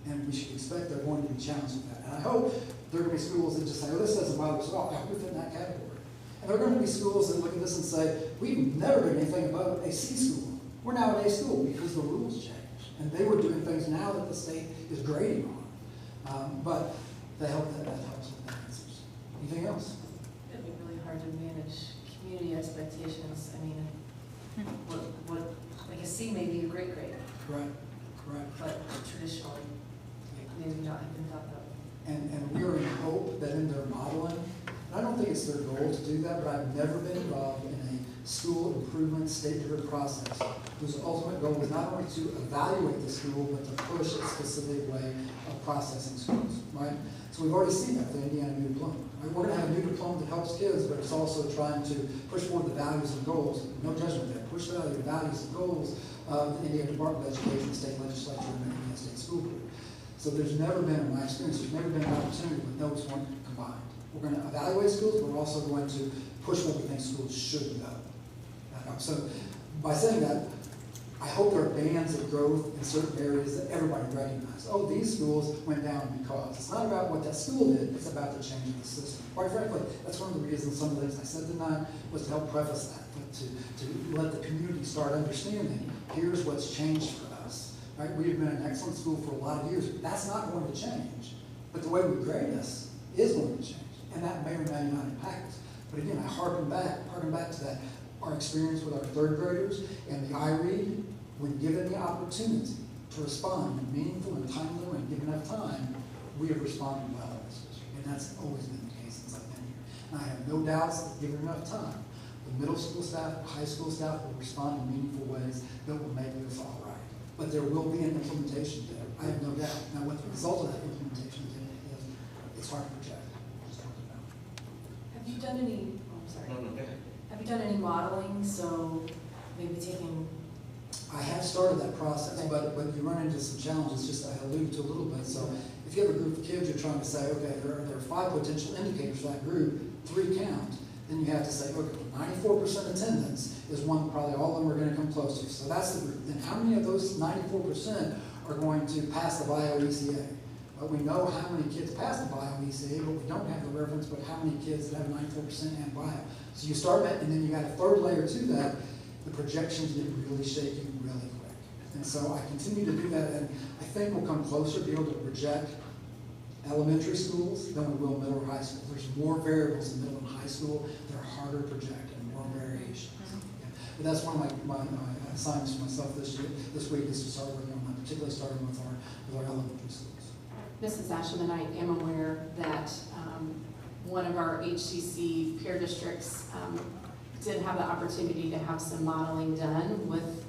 And we should expect they're going to be challenged with that. And I hope there are going to be schools that just say, oh, this doesn't bother us at all. I hope we fit in that category. And there are going to be schools that look at this and say, we've never done anything above a C school. We're now an A school because the rules changed. And they were doing things now that the state is grading on. But that helps with the answers. Anything else? It'd be really hard to manage community expectations. I mean, like a C may be a great grade, Right. but traditionally, maybe not have been thought of. And we are in hope that in their modeling, and I don't think it's their goal to do that, but I've never been involved in a school improvement state-driven process whose ultimate goal is not only to evaluate the school, but to push a specific way of processing schools, right? So we've already seen that with the Indiana New Diploma. Right? We're going to have a new diploma that helps kids, but it's also trying to push forward the values and goals, no judgment there, push the values and goals of the Indiana Department of Education, state legislature, and the Indiana State School Board. So there's never been, in my experience, there's never been an opportunity when those weren't combined. We're going to evaluate schools, but we're also going to push what we think schools should go. So by saying that, I hope there are bands of growth in certain areas that everybody recognizes. Oh, these schools went down because. It's not about what that school did, it's about the change of the system. Quite frankly, that's one of the reasons some of the things I said tonight was to help preface that, but to let the community start understanding, here's what's changed for us. Right? We have been an excellent school for a lot of years. That's not going to change. But the way we grade us is going to change. And that may or may not impact us. But again, I harken back to that. Our experience with our third graders and the iRead, when given the opportunity to respond in meaningful and timely and given enough time, we have responded well in this district. And that's always been the case since I've been here. And I have no doubts that given enough time, the middle school staff, high school staff will respond in meaningful ways that will make this all right. But there will be an implementation there. I have no doubt. Now, what the result of that implementation is, it's hard to project. Just hard to know. Have you done any, oh, I'm sorry. Have you done any modeling? So maybe taking. I have started that process, but you run into some challenges, just I alluded to a little bit. So if you have a group of kids, you're trying to say, okay, there are 5 potential indicators for that group, 3 count. Then you have to say, okay, 94% attendance is one probably all of them are going to come close to. So that's the group. Then how many of those 94% are going to pass the bio-ECA? But we know how many kids pass the bio-ECA, but we don't have the reference, but how many kids that have 94% and bio. So you start that, and then you add a third layer to that, the projections get really shaky really quick. And so I continue to do that, and I think we'll come closer to be able to project elementary schools than we will middle or high school. There's more variables in middle and high school that are harder to project and more variation. Yeah. But that's one of my assignments for myself this week is to start working on that, particularly starting with our elementary schools. Mrs. Asham and I am aware that one of our HCC peer districts did have the opportunity to have some modeling done with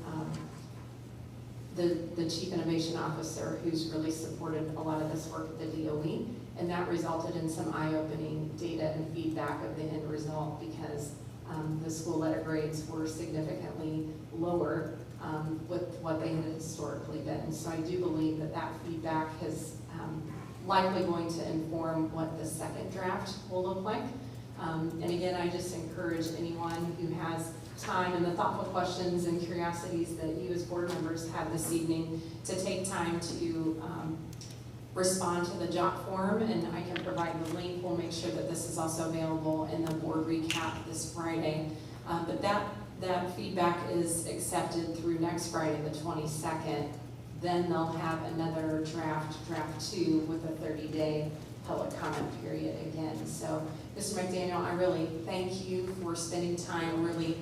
the Chief Innovation Officer, who's really supported a lot of this work at the DOE, and that resulted in some eye-opening data and feedback of the end result because the school letter grades were significantly lower with what they had historically been. So I do believe that that feedback is likely going to inform what the second draft will look like. And again, I just encourage anyone who has time and the thoughtful questions and curiosities that you as board members have this evening to take time to respond to the JOC form, and I can provide the link. We'll make sure that this is also available in the board recap this Friday. But that feedback is accepted through next Friday, the 22nd. Then they'll have another draft 2 with a 30-day public comment period again. So, Mr. McDaniel, I really thank you for spending time really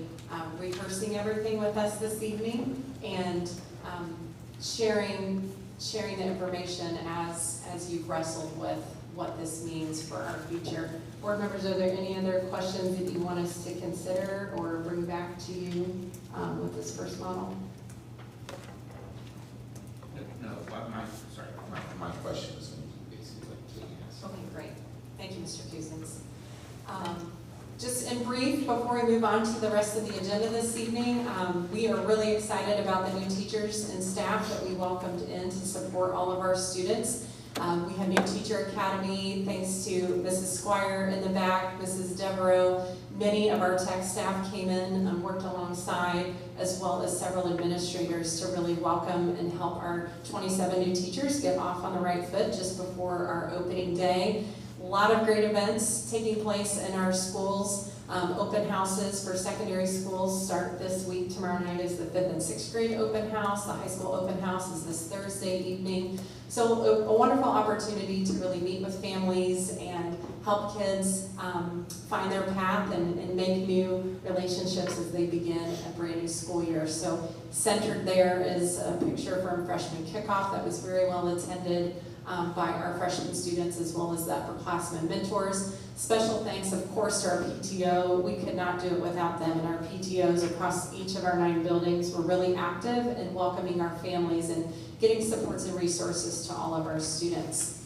rehearsing everything with us this evening and sharing the information as you've wrestled with what this means for our future. Board members, are there any other questions that you want us to consider or bring back to you with this first model? No, my question is basically yes. Okay, great. Thank you, Mr. Cousins. Just in brief, before we move on to the rest of the agenda this evening, we are really excited about the new teachers and staff that we welcomed in to support all of our students. We have new teacher academy, thanks to Mrs. Squire in the back, Mrs. Devereaux. Many of our tech staff came in and worked alongside, as well as several administrators to really welcome and help our 27 new teachers get off on the right foot just before our opening day. A lot of great events taking place in our schools. Open houses for secondary schools start this week. Tomorrow night is the 5th and 6th grade open house. The high school open house is this Thursday evening. So a wonderful opportunity to really meet with families and help kids find their path and make new relationships as they begin a brand new school year. So centered there is a picture from freshman kickoff that was very well attended by our freshman students as well as the upperclassmen mentors. Special thanks, of course, to our PTO. We could not do it without them, and our PTOs across each of our 9 buildings were really active in welcoming our families and getting supports and resources to all of our students.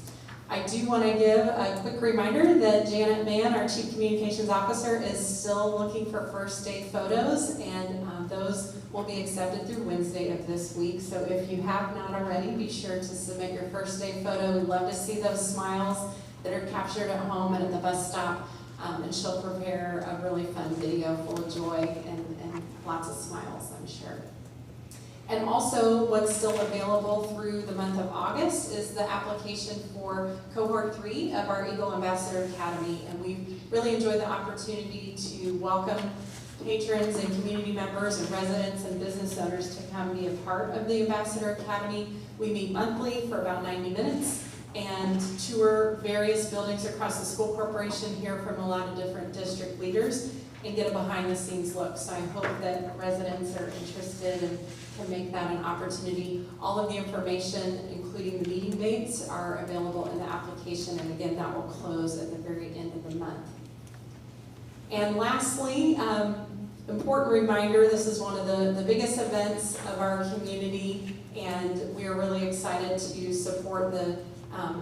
I do want to give a quick reminder that Janet Mann, our Chief Communications Officer, is still looking for first day photos, and those will be accepted through Wednesday of this week. So if you have not already, be sure to submit your first day photo. We'd love to see those smiles that are captured at home and at the bus stop, and she'll prepare a really fun video full of joy and lots of smiles, I'm sure. And also, what's still available through the month of August is the application for Cohort 3 of our Eagle Ambassador Academy. And we've really enjoyed the opportunity to welcome patrons and community members and residents and business owners to come be a part of the Ambassador Academy. We meet monthly for about 90 minutes and tour various buildings across the school corporation, hear from a lot of different district leaders, and get a behind-the-scenes look. So I hope that residents are interested and can make that an opportunity. All of the information, including the meeting dates, are available in the application, and again, that will close at the very end of the month. And lastly, important reminder, this is one of the biggest events of our community, and we are really excited to support the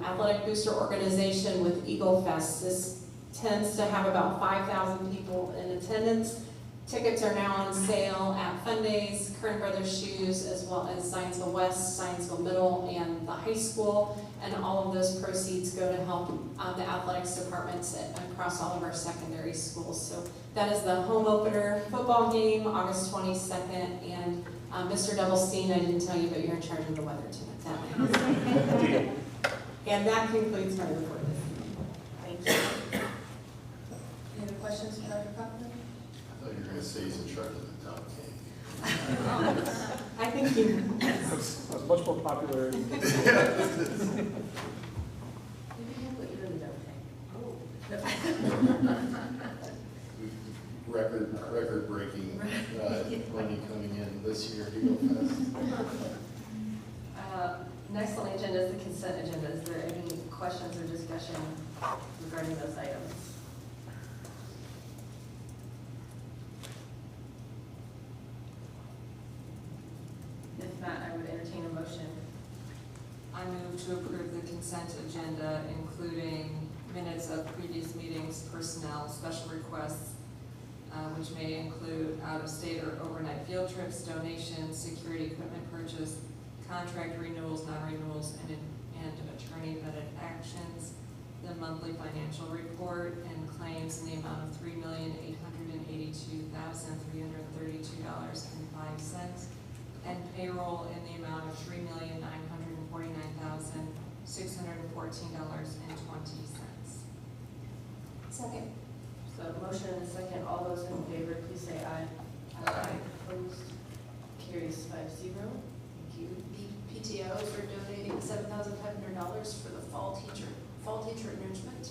Athletic Booster Organization with Eagle Fest. This tends to have about 5,000 people in attendance. Tickets are now on sale at Fun Days, Kern Brothers Shoes, as well as Zionsville West, Zionsville Middle, and the high school. And all of those proceeds go to help the athletics departments across all of our secondary schools. So that is the home opener football game, August 22nd. And Mr. Doublestein, I didn't tell you, but you're in charge of the weather tonight. And that concludes my report this evening. Thank you. Any other questions for Dr. Cochran? I thought you were going to say he's in charge of the dump cake. I think you. That's much more popular. Maybe we'll put you in the dump tank. Record-breaking money coming in this year, Eagle Fest. Next on the agenda is the consent agenda. Is there any questions or discussion regarding those items? If not, I would entertain a motion. I move to approve the consent agenda, including minutes of previous meetings, personnel, special requests, which may include out-of-state or overnight field trips, donations, security equipment purchase, contract renewals, non-renewals, and attorney-vetted actions, the monthly financial report, and claims in the amount of $3,882,332.05, and payroll in the amount of $3,949,614.20. Second. So motion and a second. All those in favor, please say aye. Aye. Opposed? Carries 5-0. Thank you. The PTOs are donating $7,500 for the fall teacher enrichment.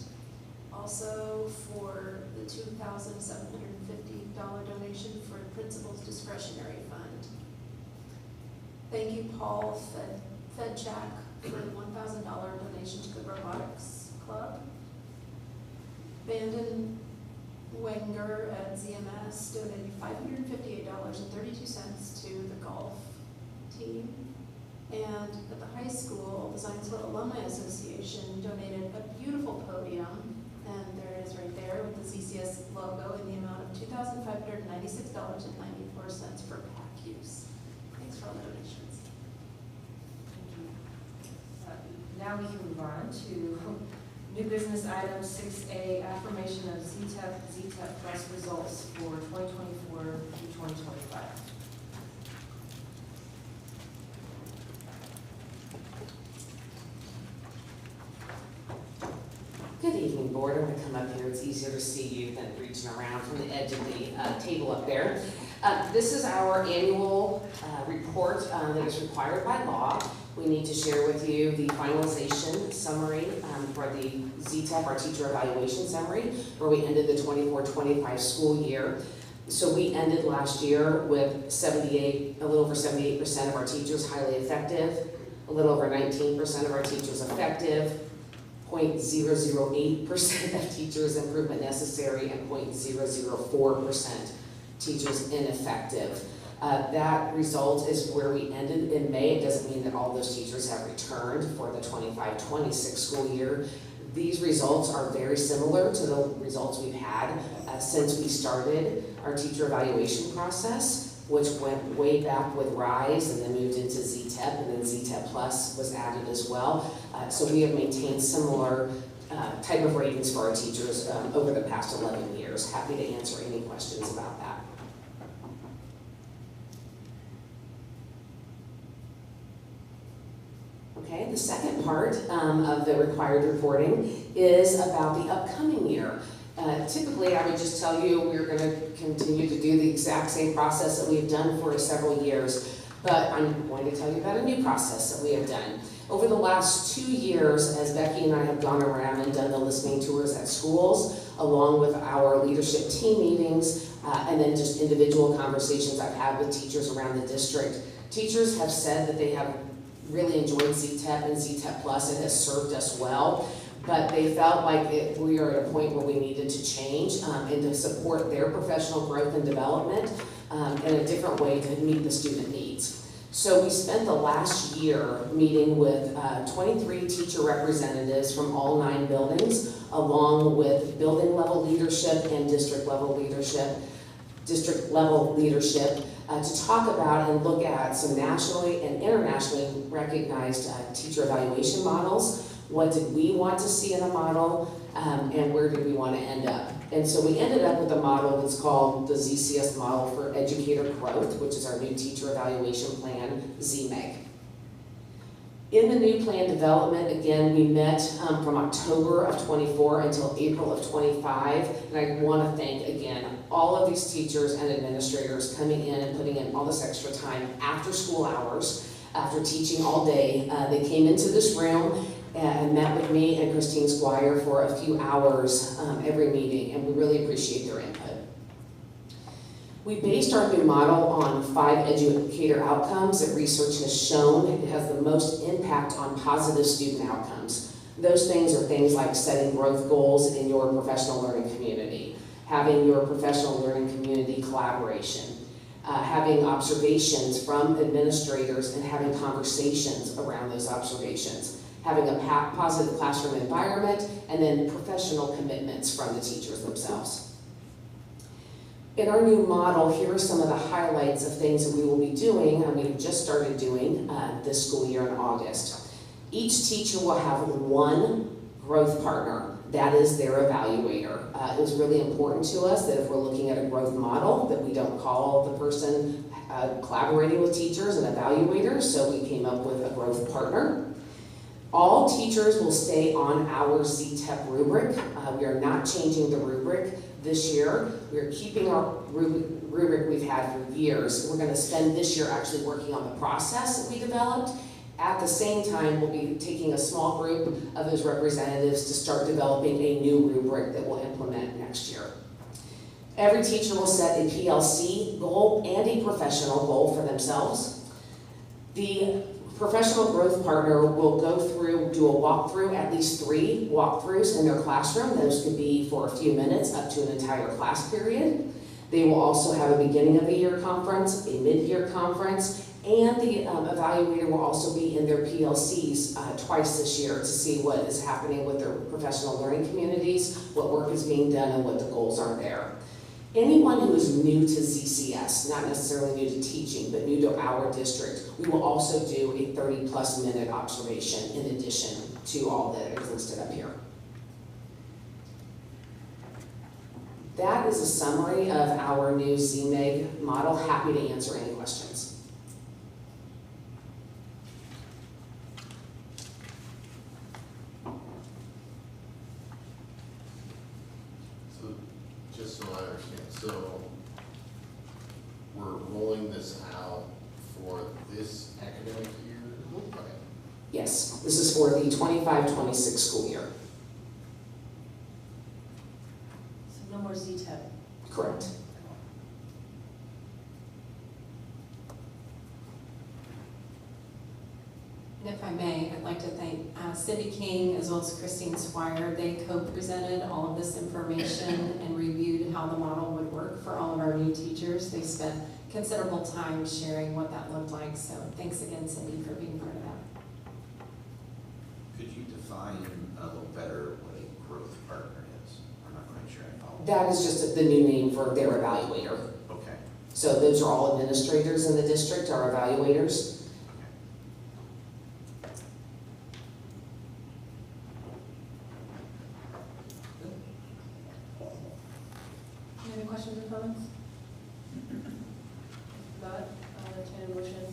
Also for the $2,750 donation for the principal's discretionary fund. Thank you, Paul Fedchak, for the $1,000 donation to the robotics club. Vanden Wenger at ZMS donated $558.32 to the golf team. And at the high school, the Zionsville Alumni Association donated a beautiful podium, and there it is right there with the ZCS logo in the amount of $2,596.94 for pack use. Thanks for all the donations. Thank you. Now we can move on to new business item 6A, affirmation of ZTEP Plus results for 2024 through 2025. Good evening, board. I'm going to come up here. It's easier to see you than reaching around from the edge of the table up there. This is our annual report that is required by law. We need to share with you the finalization summary for the ZTEP, our teacher evaluation summary, where we ended the 24-25 school year. So we ended last year with a little over 78% of our teachers highly effective, a little over 19% of our teachers effective, 0.008% of teachers improvement necessary, and 0.004% teachers ineffective. That result is where we ended in May. It doesn't mean that all those teachers have returned for the 25-26 school year. These results are very similar to the results we've had since we started our teacher evaluation process, which went way back with RISE and then moved into ZTEP, and then ZTEP Plus was added as well. So we have maintained similar type of ratings for our teachers over the past 11 years. Happy to answer any questions about that. Okay, the second part of the required reporting is about the upcoming year. Typically, I would just tell you we're going to continue to do the exact same process that we've done for several years, but I'm going to tell you about a new process that we have done. Over the last 2 years, as Becky and I have gone around and done the listening tours at schools, along with our leadership team meetings, and then just individual conversations I've had with teachers around the district, teachers have said that they have really enjoyed ZTEP and ZTEP Plus. It has served us well, but they felt like we are at a point where we needed to change and to support their professional growth and development in a different way to meet the student needs. So we spent the last year meeting with 23 teacher representatives from all 9 buildings, along with building level leadership and district level leadership, to talk about and look at some nationally and internationally recognized teacher evaluation models. What did we want to see in a model, and where did we want to end up? And so we ended up with a model that's called the ZCS model for educator growth, which is our new teacher evaluation plan, ZMEG. In the new plan development, again, we met from October of 24 until April of 25, and I want to thank, again, all of these teachers and administrators coming in and putting in all this extra time after school hours, after teaching all day. They came into this room and met with me and Christine Squire for a few hours every meeting, and we really appreciate their input. We based our new model on 5 educator outcomes that research has shown it has the most impact on positive student outcomes. Those things are things like setting growth goals in your professional learning community, having your professional learning community collaboration, having observations from administrators and having conversations around those observations, having a positive classroom environment, and then professional commitments from the teachers themselves. In our new model, here are some of the highlights of things that we will be doing, and we've just started doing this school year in August. Each teacher will have 1 growth partner. That is their evaluator. It was really important to us that if we're looking at a growth model, that we don't call the person collaborating with teachers an evaluator, so we came up with a growth partner. All teachers will stay on our ZTEP rubric. We are not changing the rubric this year. We are keeping our rubric we've had for years. We're going to spend this year actually working on the process that we developed. At the same time, we'll be taking a small group of those representatives to start developing a new rubric that we'll implement next year. Every teacher will set a PLC goal and a professional goal for themselves. The professional growth partner will go through, do a walkthrough, at least 3 walkthroughs in their classroom. Those could be for a few minutes up to an entire class period. They will also have a beginning of the year conference, a mid-year conference, and the evaluator will also be in their PLCs twice this year to see what is happening with their professional learning communities, what work is being done, and what the goals are there. Anyone who is new to ZCS, not necessarily new to teaching, but new to our district, we will also do a 30+ minute observation in addition to all that is listed up here. That is a summary of our new ZMEG model. Happy to answer any questions. just so I understand, so we're rolling this out for this academic year? Okay. Yes, this is for the 25-26 school year. So no more ZTEP. Correct. And if I may, I'd like to thank Cindy King as well as Christine Swire. They co-presented all of this information and reviewed how the model would work for all of our new teachers. They spent considerable time sharing what that looked like, so thanks again, Cindy, for being part of that. Could you define a little better what a growth partner is? I'm not quite sure I follow. That is just the new name for their evaluator. Okay. So those are all administrators in the district, our evaluators. Any other questions or comments? Not, I'll entertain a motion.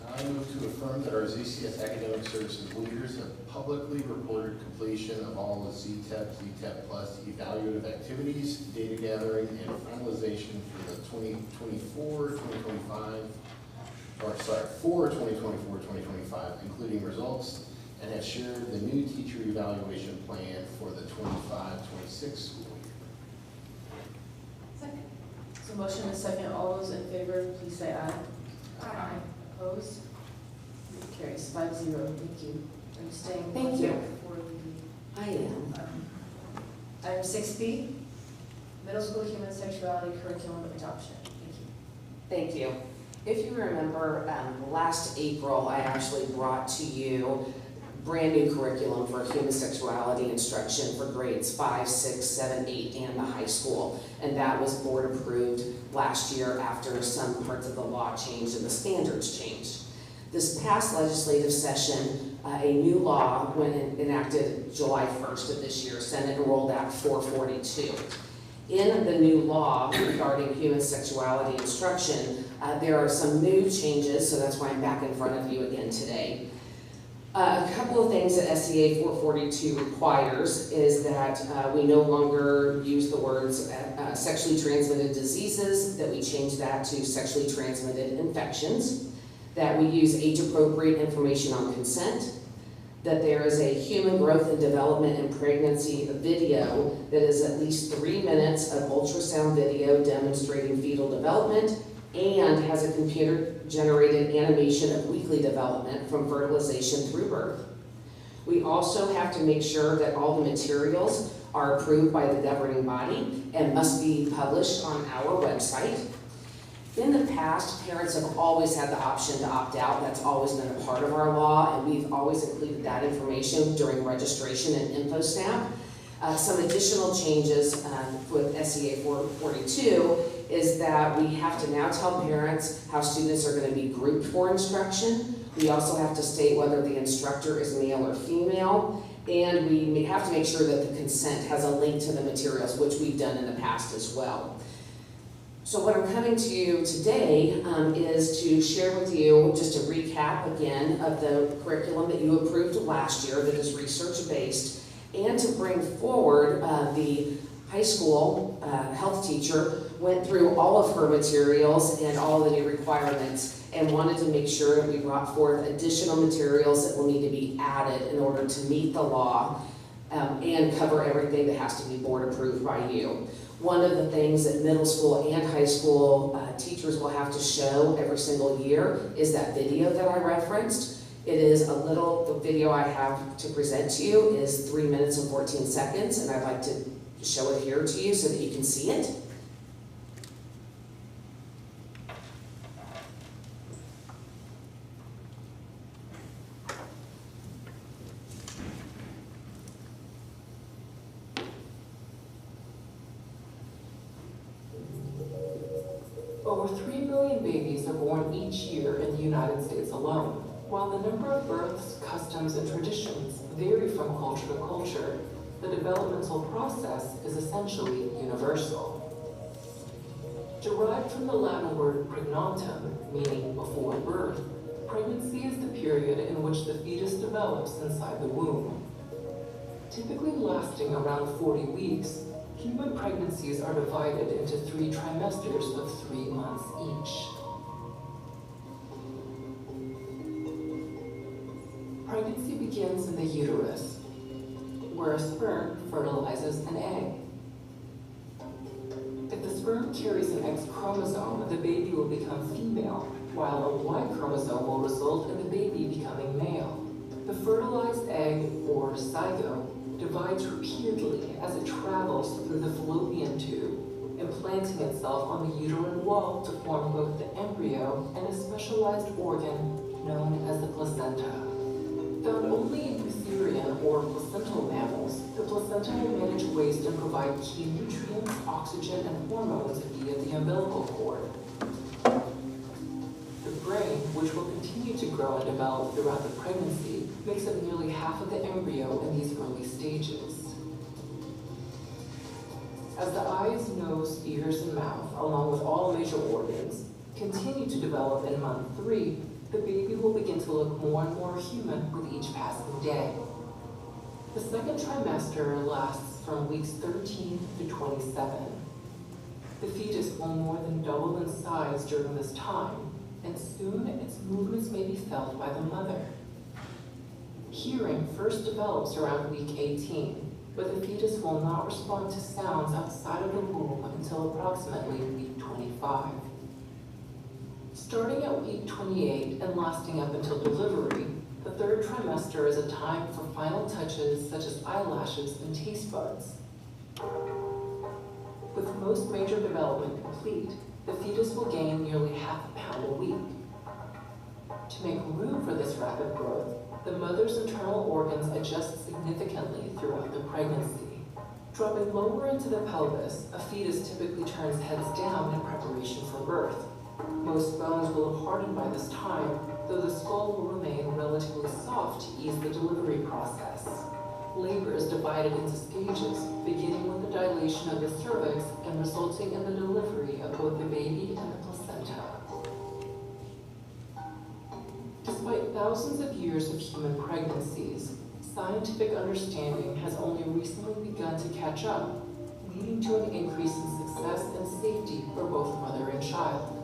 I move to affirm that our ZCS Academic Services leaders have publicly reported completion of all the ZTEP, ZTEP Plus evaluative activities, data gathering, and finalization for the 2024-2025, for 2024-2025, including results, and have shared the new teacher evaluation plan for the 25-26 school year. Second. So motion and second, all those in favor, please say aye. Aye. Opposed? Carries 5-0, thank you. Are you staying? Thank you. For the, I am. item 6B, middle school human sexuality curriculum adoption. Thank you. Thank you. If you remember, last April, I actually brought to you brand new curriculum for human sexuality instruction for grades 5, 6, 7, 8, and the high school. And that was board approved last year after some parts of the law changed and the standards changed. This past legislative session, a new law went enacted July 1st of this year, Senate Enrolled Act 442. In the new law regarding human sexuality instruction, there are some new changes, so that's why I'm back in front of you again today. A couple of things that SCA 442 requires is that we no longer use the words sexually transmitted diseases, that we change that to sexually transmitted infections, that we use age-appropriate information on consent, that there is a human growth and development in pregnancy video that is at least 3 minutes of ultrasound video demonstrating fetal development and has a computer-generated animation of weekly development from fertilization through birth. We also have to make sure that all the materials are approved by the governing body and must be published on our website. In the past, parents have always had the option to opt out. That's always been a part of our law, and we've always included that information during registration and info stamp. Some additional changes with SCA 442 is that we have to now tell parents how students are going to be grouped for instruction. We also have to state whether the instructor is male or female, and we have to make sure that the consent has a link to the materials, which we've done in the past as well. So what I'm coming to you today is to share with you just a recap again of the curriculum that you approved last year that is research-based, and to bring forward the high school health teacher went through all of her materials and all of the new requirements and wanted to make sure that we brought forth additional materials that will need to be added in order to meet the law and cover everything that has to be board approved by you. One of the things that middle school and high school teachers will have to show every single year is that video that I referenced. It is the video I have to present to you is 3 minutes and 14 seconds, and I'd like to show it here to you so that you can see it. Over 3 million babies are born each year in the United States alone. While the number of births, customs, and traditions vary from culture to culture, the developmental process is essentially universal. Derived from the Latin word pregnatum, meaning before birth, pregnancy is the period in which the fetus develops inside the womb. Typically lasting around 40 weeks, Human pregnancies are divided into 3 trimesters of 3 months each. Pregnancy begins in the uterus, where a sperm fertilizes an egg. If the sperm carries an X chromosome, the baby will become female, while a Y chromosome will result in the baby becoming male. The fertilized egg, or zygote, divides repeatedly as it travels through the fallopian tube, implanting itself on the uterine wall to form both the embryo and a specialized organ known as the placenta. Found only in eutherian or placental mammals, the placenta will manage waste and provide key nutrients, oxygen, and hormones via the umbilical cord. The brain, which will continue to grow and develop throughout the pregnancy, makes up nearly half of the embryo in these early stages. As the eyes, nose, ears, and mouth, along with all major organs, continue to develop in month 3, the baby will begin to look more and more human with each passing day. The second trimester lasts from weeks 13 to 27. The fetus will more than double in size during this time, and soon its movements may be felt by the mother. Hearing first develops around week 18, but the fetus will not respond to sounds outside of the womb until approximately week 25. Starting at week 28 and lasting up until delivery, the third trimester is a time for final touches such as eyelashes and taste buds. With most major development complete, the fetus will gain nearly half a pound a week. To make room for this rapid growth, the mother's internal organs adjust significantly throughout the pregnancy. Dropping lower into the pelvis, a fetus typically turns heads down in preparation for birth. Most bones will have hardened by this time, though the skull will remain relatively soft to ease the delivery process. Labor is divided into stages, beginning with the dilation of the cervix and resulting in the delivery of both the baby and the placenta. Despite thousands of years of human pregnancies, scientific understanding has only recently begun to catch up, leading to an increase in success and safety for both mother and child.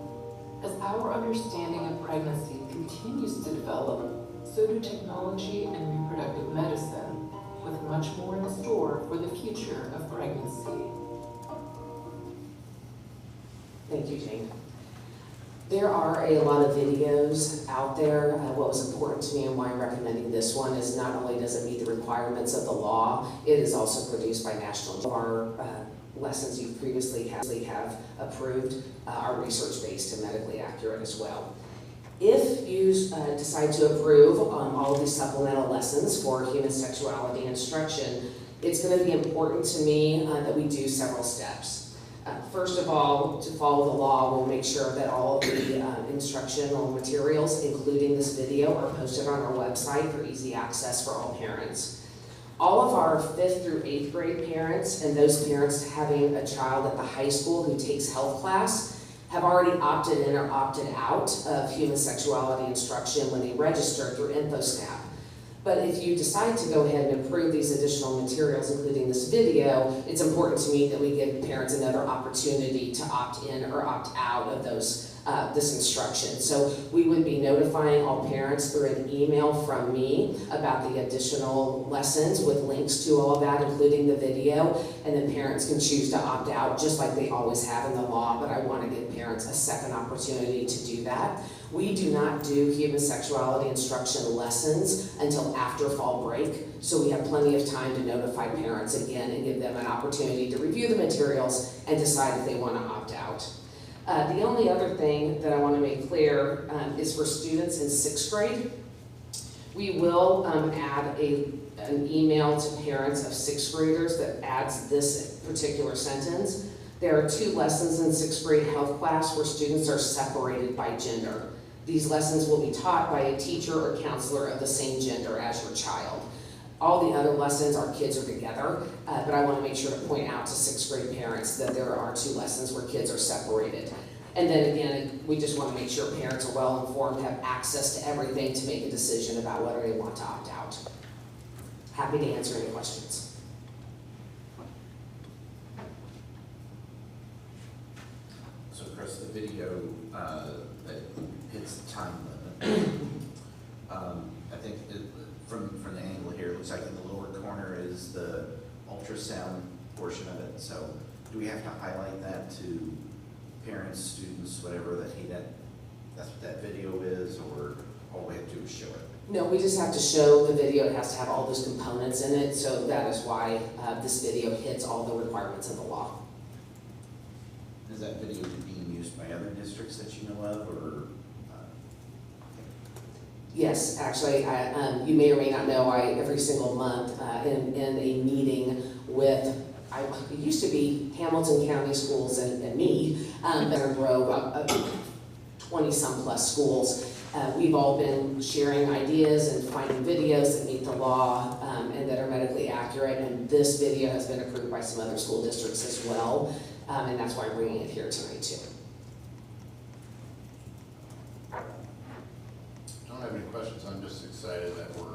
As our understanding of pregnancy continues to develop, so do technology and reproductive medicine, with much more in store for the future of pregnancy. Thank you, Jane. There are a lot of videos out there. What was important to me and why I'm recommending this one is not only does it meet the requirements of the law, it is also produced by national. Our lessons you previously have approved are research-based and medically accurate as well. If you decide to approve on all of these supplemental lessons for human sexuality instruction, it's going to be important to me that we do several steps. First of all, to follow the law, we'll make sure that all of the instructional materials, including this video, are posted on our website for easy access for all parents. All of our 5th through 8th grade parents and those parents having a child at the high school who takes health class have already opted in or opted out of human sexuality instruction when they register through InfoSnap. But if you decide to go ahead and approve these additional materials, including this video, it's important to me that we give parents another opportunity to opt in or opt out of this instruction. So we would be notifying all parents through an email from me about the additional lessons with links to all of that, including the video, and then parents can choose to opt out just like they always have in the law, but I want to give parents a second opportunity to do that. We do not do human sexuality instruction lessons until after fall break, so we have plenty of time to notify parents again and give them an opportunity to review the materials and decide if they want to opt out. The only other thing that I want to make clear is for students in 6th grade, we will add an email to parents of 6th graders that adds this particular sentence. There are 2 lessons in 6th grade health class where students are separated by gender. These lessons will be taught by a teacher or counselor of the same gender as your child. All the other lessons, our kids are together, but I want to make sure to point out to 6th grade parents that there are 2 lessons where kids are separated. And then again, we just want to make sure parents are well informed, have access to everything to make a decision about whether they want to opt out. Happy to answer any questions. that hits the time limit. I think from the angle here, it looks like in the lower corner is the ultrasound portion of it. So do we have to highlight that to parents, students, whatever, that hey, that's what that video is, or all we have to do is show it? No, we just have to show the video. It has to have all those components in it, so that is why this video hits all the requirements of the law. Is that video being used by other districts that you know of, or? Yes, actually, you may or may not know, every single month in a meeting with, it used to be Hamilton County Schools and me, Center Grove, 20-some plus schools. We've all been sharing ideas and finding videos that meet the law and that are medically accurate, and this video has been approved by some other school districts as well, and that's why I'm bringing it here tonight too. I don't have any questions. I'm just excited that we've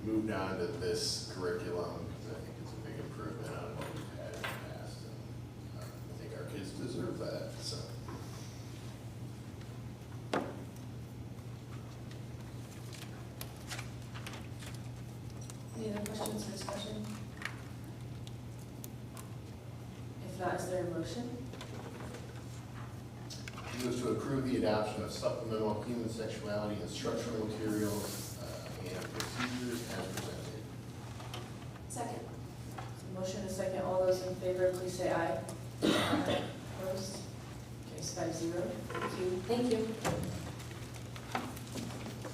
moved on to this curriculum, because I think it's a big improvement on what we've had in the past, and I think our kids deserve that. So. Any other questions or discussion? If not, is there a motion? Move to approve the adoption of supplemental human sexuality instructional materials and procedures as presented. Second. Motion and second. All those in favor, please say aye. Aye. Opposed? Carries 5-0. Thank you. Thank you.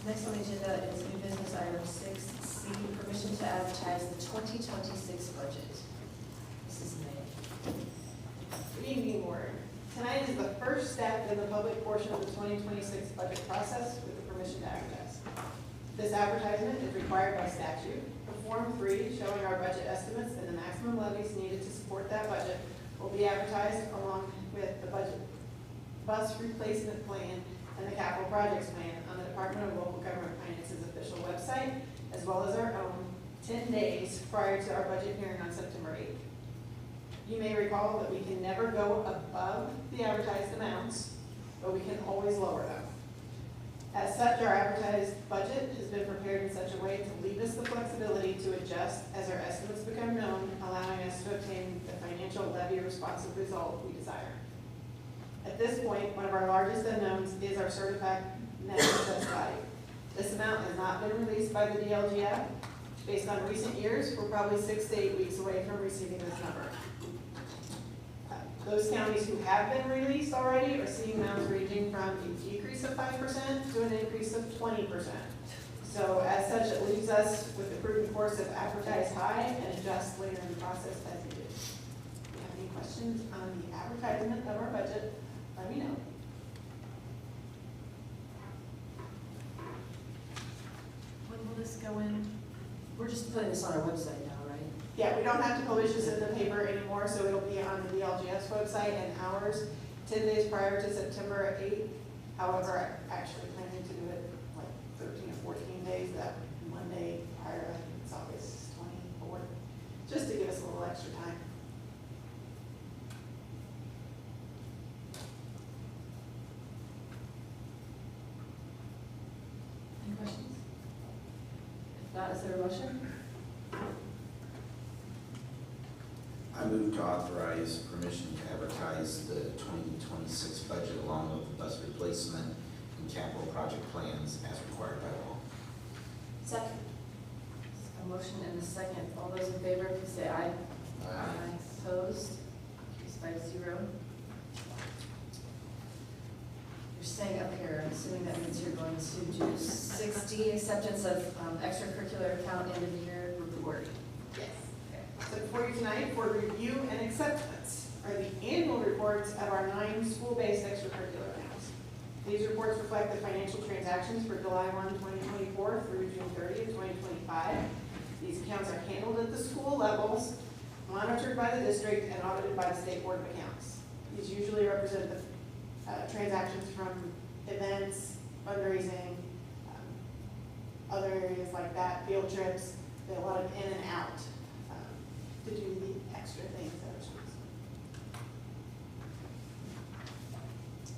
Next on the agenda is new business item 6C, permission to advertise the 2026 budget. Mrs. May. Good evening, Board. Tonight is the first step in the public portion of the 2026 budget process with the permission to advertise. This advertisement is required by statute. The Form 3 showing our budget estimates and the maximum levies needed to support that budget will be advertised along with the budget bus replacement plan and the capital projects plan on the Department of Local Government Finance's official website, as well as our own 10 days prior to our budget hearing on September 8th. You may recall that we can never go above the advertised amounts, but we can always lower them. As such, our advertised budget has been prepared in such a way to leave us the flexibility to adjust as our estimates become known, allowing us to obtain the financial levy responsive result we desire. At this point, one of our largest unknowns is our certified net assessed value. This amount has not been released by the DLGF. Based on recent years, we're probably 6 to 8 weeks away from receiving this number. Those counties who have been released already are seeing amounts ranging from a decrease of 5% to an increase of 20%. So as such, it leaves us with the prudent course of advertise high and adjust later in the process as needed. If you have any questions on the advertisement of our budget, let me know. When will this go in? We're just putting this on our website now, right? Yeah, we don't have to publish this in the paper anymore, so it'll be on the DLGS website and ours 10 days prior to September 8th. However, I'm actually planning to do it like 13 or 14 days, that Monday prior, I think it's August 24th, just to give us a little extra time. Any questions? If not, is there a motion? I move to authorize permission to advertise the 2026 budget along with the bus replacement and capital project plans as required by law. Second. A motion and a second. All those in favor, please say aye. Aye. Opposed? Carries 5-0. You're staying up here. I'm assuming that means you're going to do 6D, acceptance of extracurricular account end of year report. Yes. So before you tonight, for review and acceptance, are the annual reports of our 9 school-based extracurricular accounts. These reports reflect the financial transactions for July 1, 2024 through June 30, 2025. These accounts are handled at the school levels, monitored by the district, and audited by the State Board of Accounts. These usually represent the transactions from events, fundraising, other areas like that, field trips, a lot of in and out to do the extra things that are schools.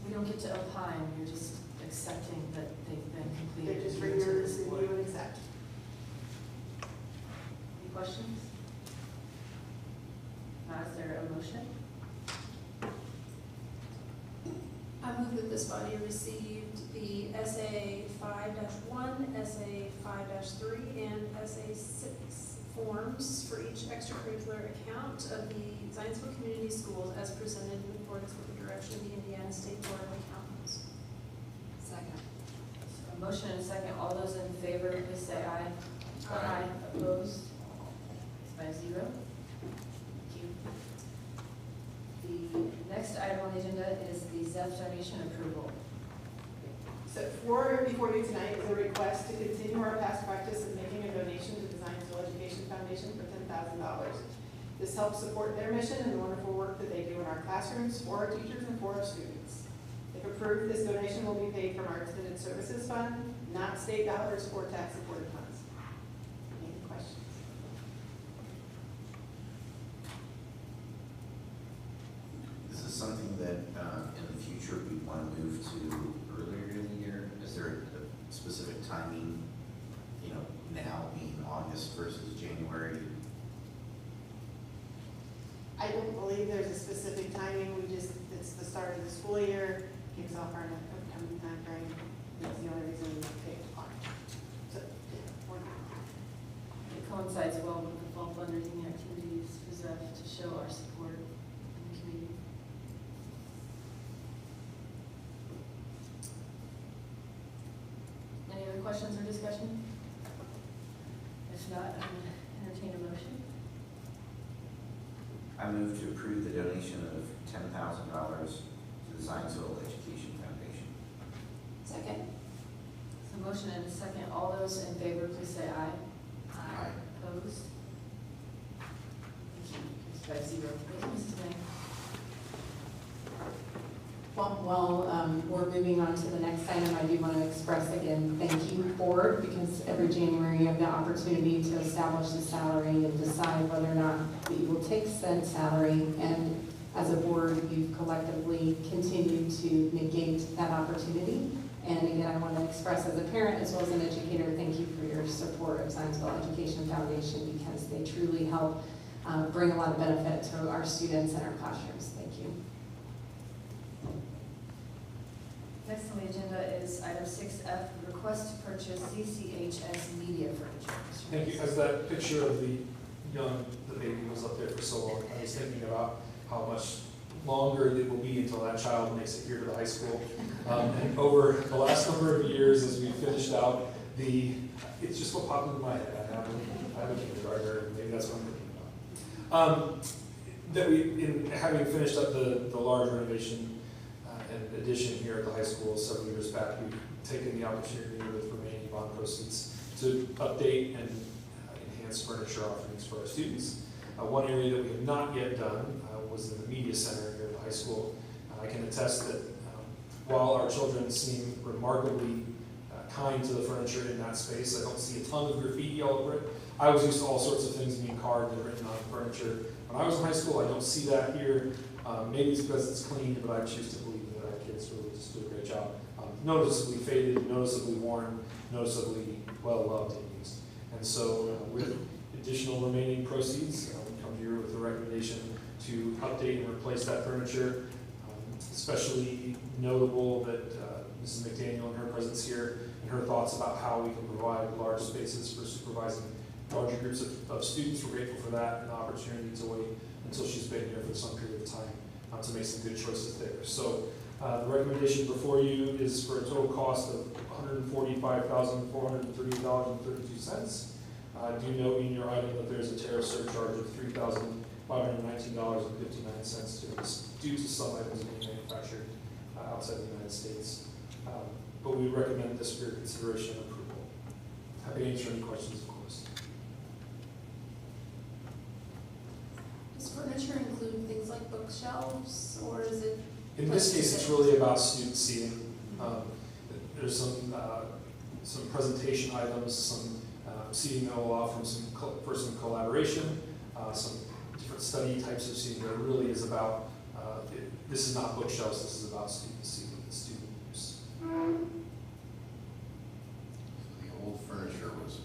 We don't get to opine, you're just accepting that they've been completed. They're just for and given to your this board. review and accept. Any questions? Now, is there a motion? I move that this body received the SA 5-1, SA 5-3, and SA 6 forms for each extracurricular account of the Zionsville Community Schools as presented in accordance with the direction of the Indiana State Board of Accountants. Second. So a motion and a second. All those in favor, please say aye. Aye. Opposed? It's 5-0. Thank you. The next item on the agenda is the ZEF donation approval. So before you tonight is a request to continue our past practice of making a donation to the Zionsville Education Foundation for $10,000. This helps support their mission and the wonderful work that they do in our classrooms, for our teachers, and for our students. If approved, this donation will be paid from our Extended Services Fund, not state dollars or tax-supported funds. Any questions? Is this something that in the future we want to move to earlier in the year? Is there a specific timing, you know, now being August versus January? I don't believe there's a specific timing, it's the start of the school year, kicks off our upcoming time frame. That's the only reason we picked March. So, yeah, It coincides well with the fall fundraising activities for ZEF to show our support in the community. Any other questions or discussion? If not, I'm going to entertain a motion. I move to approve the donation of $10,000 to the Zionsville Education Foundation. Second. So motion and a second. All those in favor, please say aye. Aye. Opposed? Thank you. It's 5-0. Thank you, Mrs. May. While we're moving on to the next item, I do want to express again, thank you, board, because every January you have the opportunity to establish the salary and decide whether or not we will take said salary. And as a board, you've collectively continued to negate that opportunity. And again, I want to express as a parent as well as an educator, thank you for your support of Zionsville Education Foundation, because they truly help bring a lot of benefit to our students and our classrooms. Thank you. Next on the agenda is item 6F, request to purchase CCHS media furniture. Mr. Thank you. Mason. As that picture of the baby was up there for so long, I was thinking about how much longer it will be until that child makes it here to the high school. And over the last number of years, as we finished out it's just what popped into my head. I have a kindergartner, maybe that's what I'm thinking about. That in having finished up the large renovation and addition here at the high school several years back, we've taken the opportunity with remaining bond proceeds to update and enhance furniture offerings for our students. One area that we have not yet done was in the media center here at the high school. I can attest that while our children seem remarkably kind to the furniture in that space, I don't see a ton of graffiti all over it. I was used to all sorts of things being carved and written on furniture. When I was in high school, I don't see that here. Maybe it's because it's clean, but I choose to believe that our kids really just do a great job. Noticeably faded, noticeably worn, noticeably well loved and used. And so with additional remaining proceeds, we come here with a recommendation to update and replace that furniture. Especially notable that Mrs. McDaniel in her presence here and her thoughts about how we can provide large spaces for supervising larger groups of students. We're grateful for that and the opportunity to wait until she's been here for some period of time to make some good choices there. So the recommendation before you is for a total cost of $145,438.32. Do note in your item that there's a tariff surcharge of $3,519.59 due to some items being manufactured outside the United States. But we recommend this for your consideration and approval. Happy to answer any questions, of course. Does furniture include things like bookshelves, or is it? In this case, it's really about student seating. There's some presentation items, some seating that will allow for some collaboration, some different study types of seating, but it really is about, this is not bookshelves, this is about student seating. The old furniture was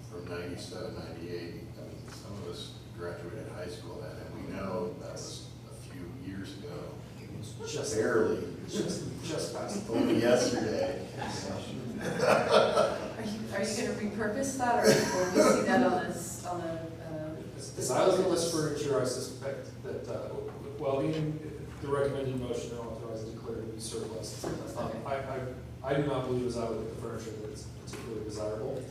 from 97, 98. I mean, some of us graduated high school then, and we know that was a few years ago. Just Barely. just past. Only yesterday. Are you gonna repurpose that, or will we see that on a, As I look at this furniture, I suspect that, well, in the recommended motion and authorize and declare to be surplus. I do not believe as I look at the furniture that it's particularly desirable.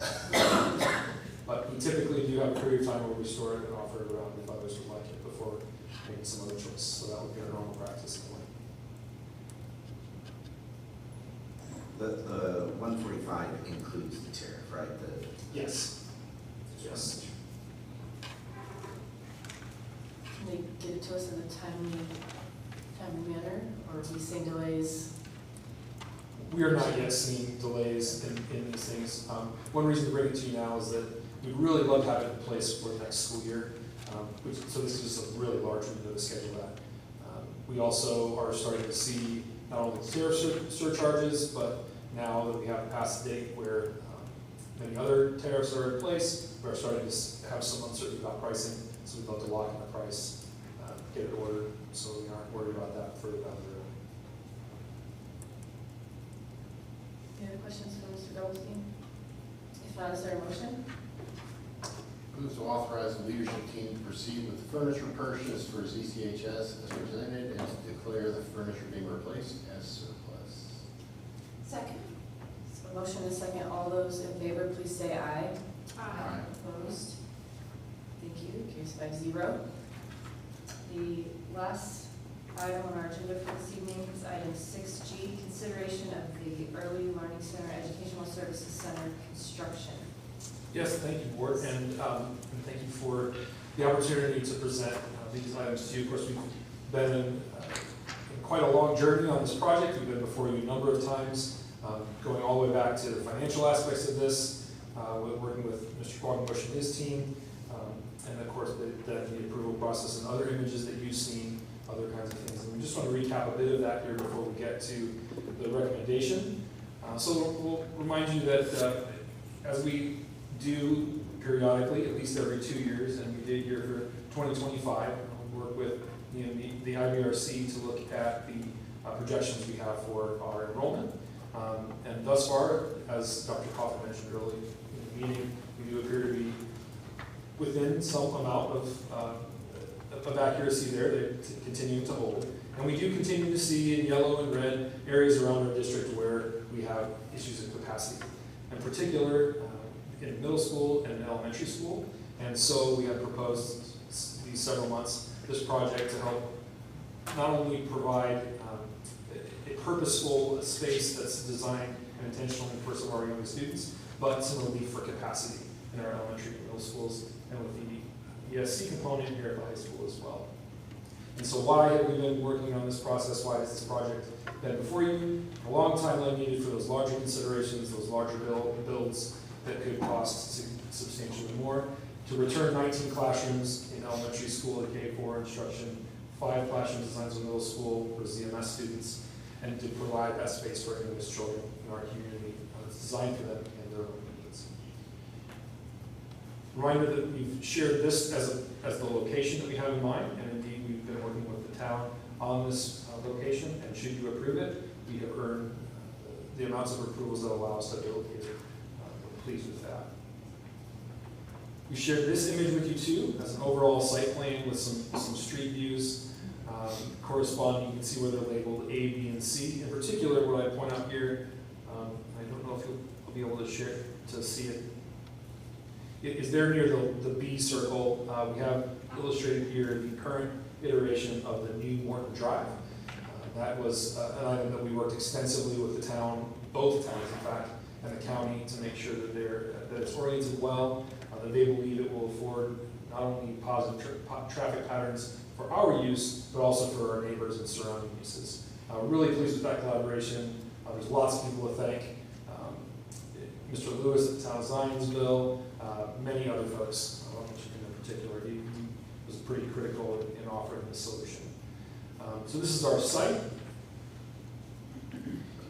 But we typically do have a period of time where we store it and offer it around if others would like it before making some other choice. So that would be our normal practice anyway. The 145 includes the tariff, right? Yes. Yes. can they get it to us in a timely manner, or are we seeing delays? We are not yet seeing delays in these things. One reason to bring it to you now is that we'd really love to have it in place for next school year. So this is just a really large window to schedule that. We also are starting to see not only tariff surcharges, but now that we have passed the date where many other tariffs are in place, we're starting to have some uncertainty about pricing. So we'd love to lock in the price, get it ordered, so we aren't worried about that further down the road. Any other questions for Mr. Goldstein? If not, is there a motion? Move to authorize the leadership team to proceed with the furniture purchase for ZCHS as presented and to declare the furniture being replaced as surplus. Second. So a motion and a second. All those in favor, please say aye. Aye. Opposed? Thank you. Carries 5-0. The last item on our agenda for this evening is item 6G, consideration of the Early Learning Center Educational Services Center construction. Yes, thank you, Board, and thank you for the opportunity to present these items to you. Of course, we've been in quite a long journey on this project. We've been before you a number of times, going all the way back to the financial aspects of this, working with Mr. Quaggenbush and his team, and of course, the approval process and other images that you've seen, other kinds of things. And we just want to recap a bit of that here before we get to the recommendation. So we'll remind you that as we do periodically, at least every 2 years, and we did here for 2025, we'll work with the IBRC to look at the projections we have for our enrollment. And thus far, as Dr. Coffin mentioned earlier in the meeting, we do appear to be within some amount of accuracy there. They're continuing to hold. And we do continue to see in yellow and red areas around our district where we have issues of capacity. In particular, in middle school and elementary school. And so we have proposed these several months this project to help not only provide a purposeful space that's designed and intentionally for some of our youngest students, but some relief for capacity in our elementary and middle schools, and with the ESC component here at the high school as well. And so why have we been working on this process? Why has this project been before you? A long timeline needed for those larger considerations, those larger builds that could cost substantially more. To return 19 classrooms in elementary school to K-4 instruction, 5 classroom designs in middle school for ZMS students, and to provide that space for our youngest children in our community that's designed for them and their own needs. Reminder that we've shared this as the location that we have in mind, and indeed we've been working with the town on this location, and should you approve it, we have earned the amounts of approvals that allow us to build here. We're pleased with that. We shared this image with you too, as an overall site plan with some street views corresponding. You can see where they're labeled A, B, and C. In particular, what I point out here, I don't know if you'll be able to share to see it. It is there near the B circle. We have illustrated here the current iteration of the new Morton Drive. That was an item that we worked extensively with the town, both towns in fact, and the county to make sure that it's oriented well, that they believe it will afford not only positive traffic patterns for our use, but also for our neighbors and surrounding uses. We're really pleased with that collaboration. There's lots of people to thank. Mr. Lewis at the town of Zionsville, many other folks, I won't mention him in particular. He was pretty critical in offering this solution. So this is our site.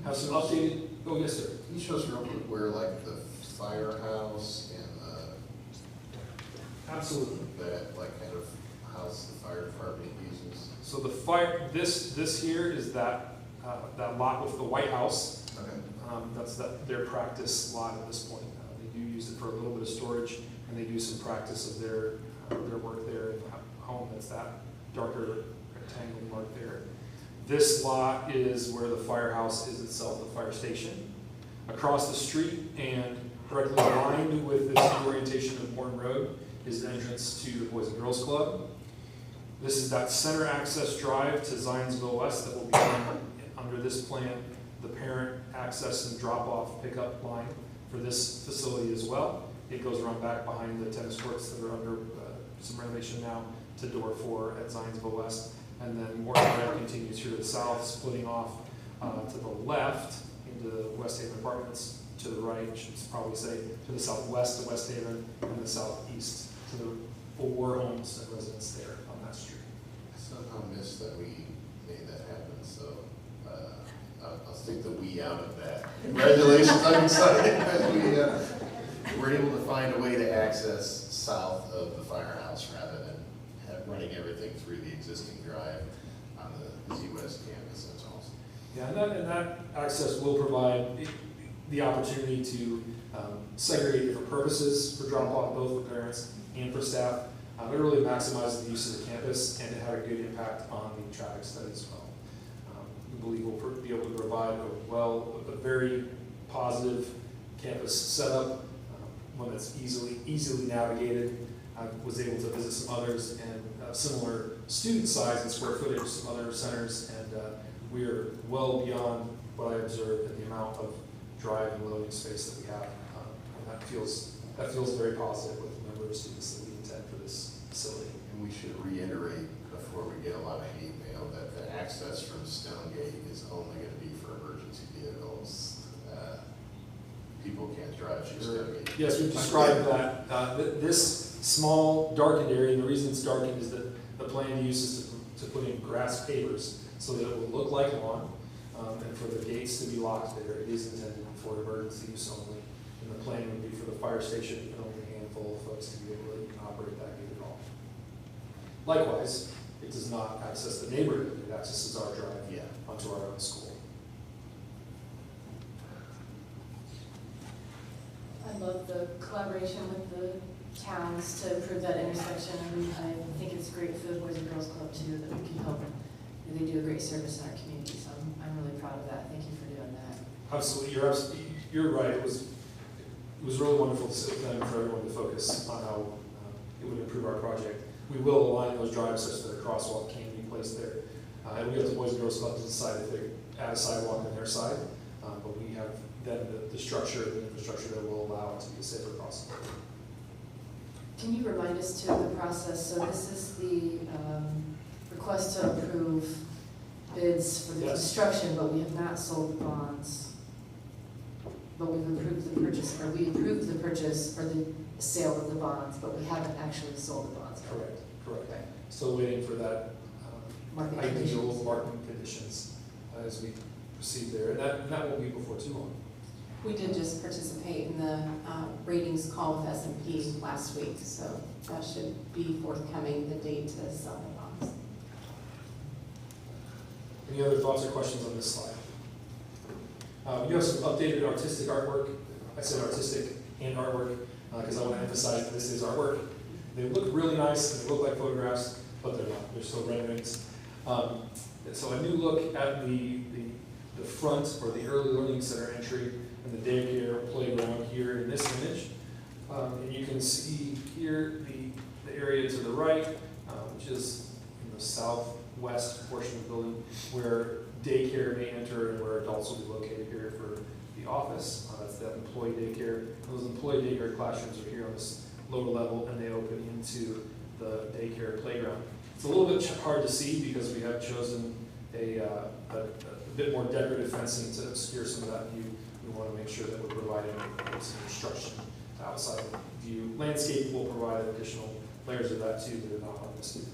have some updated, oh, yes, sir. Can you show us real quick where like the firehouse and Absolutely. that like kind of house the fire department uses? So the this here is that lot with the White House. Okay. That's their practice lot at this point. They do use it for a little bit of storage, and they do some practice of their work there in the home. That's that darker rectangle mark there. This lot is where the firehouse is itself, the fire station. Across the street and directly aligned with this new orientation of Morton Road is the entrance to the Boys and Girls Club. This is that center access drive to Zionsville West that will be under this plan, the parent access and drop-off pickup line for this facility as well. It goes around back behind the tennis courts that are under some renovation now to door 4 at Zionsville West. And then Morton Road continues here to the south, splitting off to the left into West Haven Apartments, to the right, I should probably say, to the southwest to West Haven, and the southeast to the 4 homes and residents there on that street. I somehow missed that we made that happen, so I'll take the we out of that. Congratulations, I'm excited that we were able to find a way to access south of the firehouse rather than running everything through the existing drive on the Z West campus. That's awesome. Yeah, and that access will provide the opportunity to segregate different purposes for drop-off, both for parents and for staff. It really maximizes the use of the campus and to have a good impact on the traffic study as well. We believe we'll be able to provide a very positive campus setup, one that's easily navigated. I was able to visit some others and similar student size and square footage, some other centers, and we are well beyond what I observed in the amount of drive and loading space that we have. And that feels very positive with the number of students that we intend for this facility. And we should reiterate before we get a lot of hate mail that the access from Stonegate is only going to be for emergency vehicles. People can't drive through Stonegate. Yes, we've described that. This small darkened area, and the reason it's darkened is that the planned use is to put in grass pavers so that it will look like lawn, and for the gates to be locked there. It is intended for emergency use only, and the plan would be for the fire station and only a handful of folks to be able to operate that gate at all. Likewise, it does not access the neighborhood, it accesses our drive onto our own school. I love the collaboration with the towns to improve that intersection, and I think it's great for the Boys and Girls Club too, that we can help. They do a great service in our community, so I'm really proud of that. Thank you for doing that. Absolutely, you're right. It was really wonderful to sit with them and for everyone to focus on how it would improve our project. We will align those drives such that a crosswalk can be placed there. And we have the Boys and Girls Club to decide if they add a sidewalk on their side, but we have then the structure, the infrastructure that will allow it to be a safer crosswalk. Can you remind us too of the process? So this is the request to approve bids for the construction, but we have not sold the bonds. But we've approved the purchase, or we approved the purchase or the sale of the bonds, but we haven't actually sold the bonds. Correct. Okay. Still waiting for that Market ideal conditions. market conditions as we proceed there, and that won't be before too long. We did just participate in the ratings call with S&P last week, so that should be forthcoming, the date to sell the bonds. Any other thoughts or questions on this slide? You have some updated artistic artwork. I said artistic and artwork because I want to emphasize that this is artwork. They look really nice and they look like photographs, but they're not. They're still renderings. So a new look at the front or the early learning center entry and the daycare playground here in this image. And you can see here the area to the right, which is in the southwest portion of the building, where daycare may enter and where adults will be located here for the office. That's that employee daycare. Those employee daycare classrooms are here on this lower level, and they open into the daycare playground. It's a little bit hard to see because we have chosen a bit more decorative fencing to obscure some of that view. We want to make sure that we're providing some obstruction outside the view. Landscape will provide additional layers of that too that are not on this image.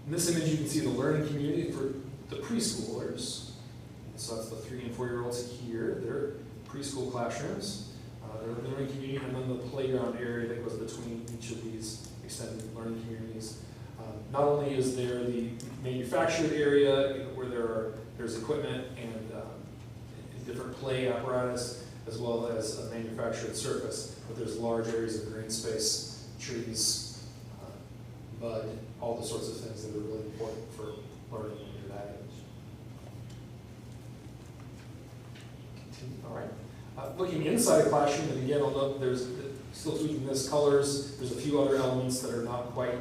In this image, you can see the learning community for the preschoolers. So that's the 3 and 4-year-olds here. They're preschool classrooms. They're the learning community, and then the playground area that goes between each of these extended learning communities. Not only is there the manufactured area where there's equipment and different play apparatus, as well as a manufactured surface, but there's large areas of green space, trees, mud, all the sorts of things that are really important for learning when you're that age. Continue. All right. Looking inside a classroom, and again, although there's still tweaking this, colors, there's a few other elements that are not quite,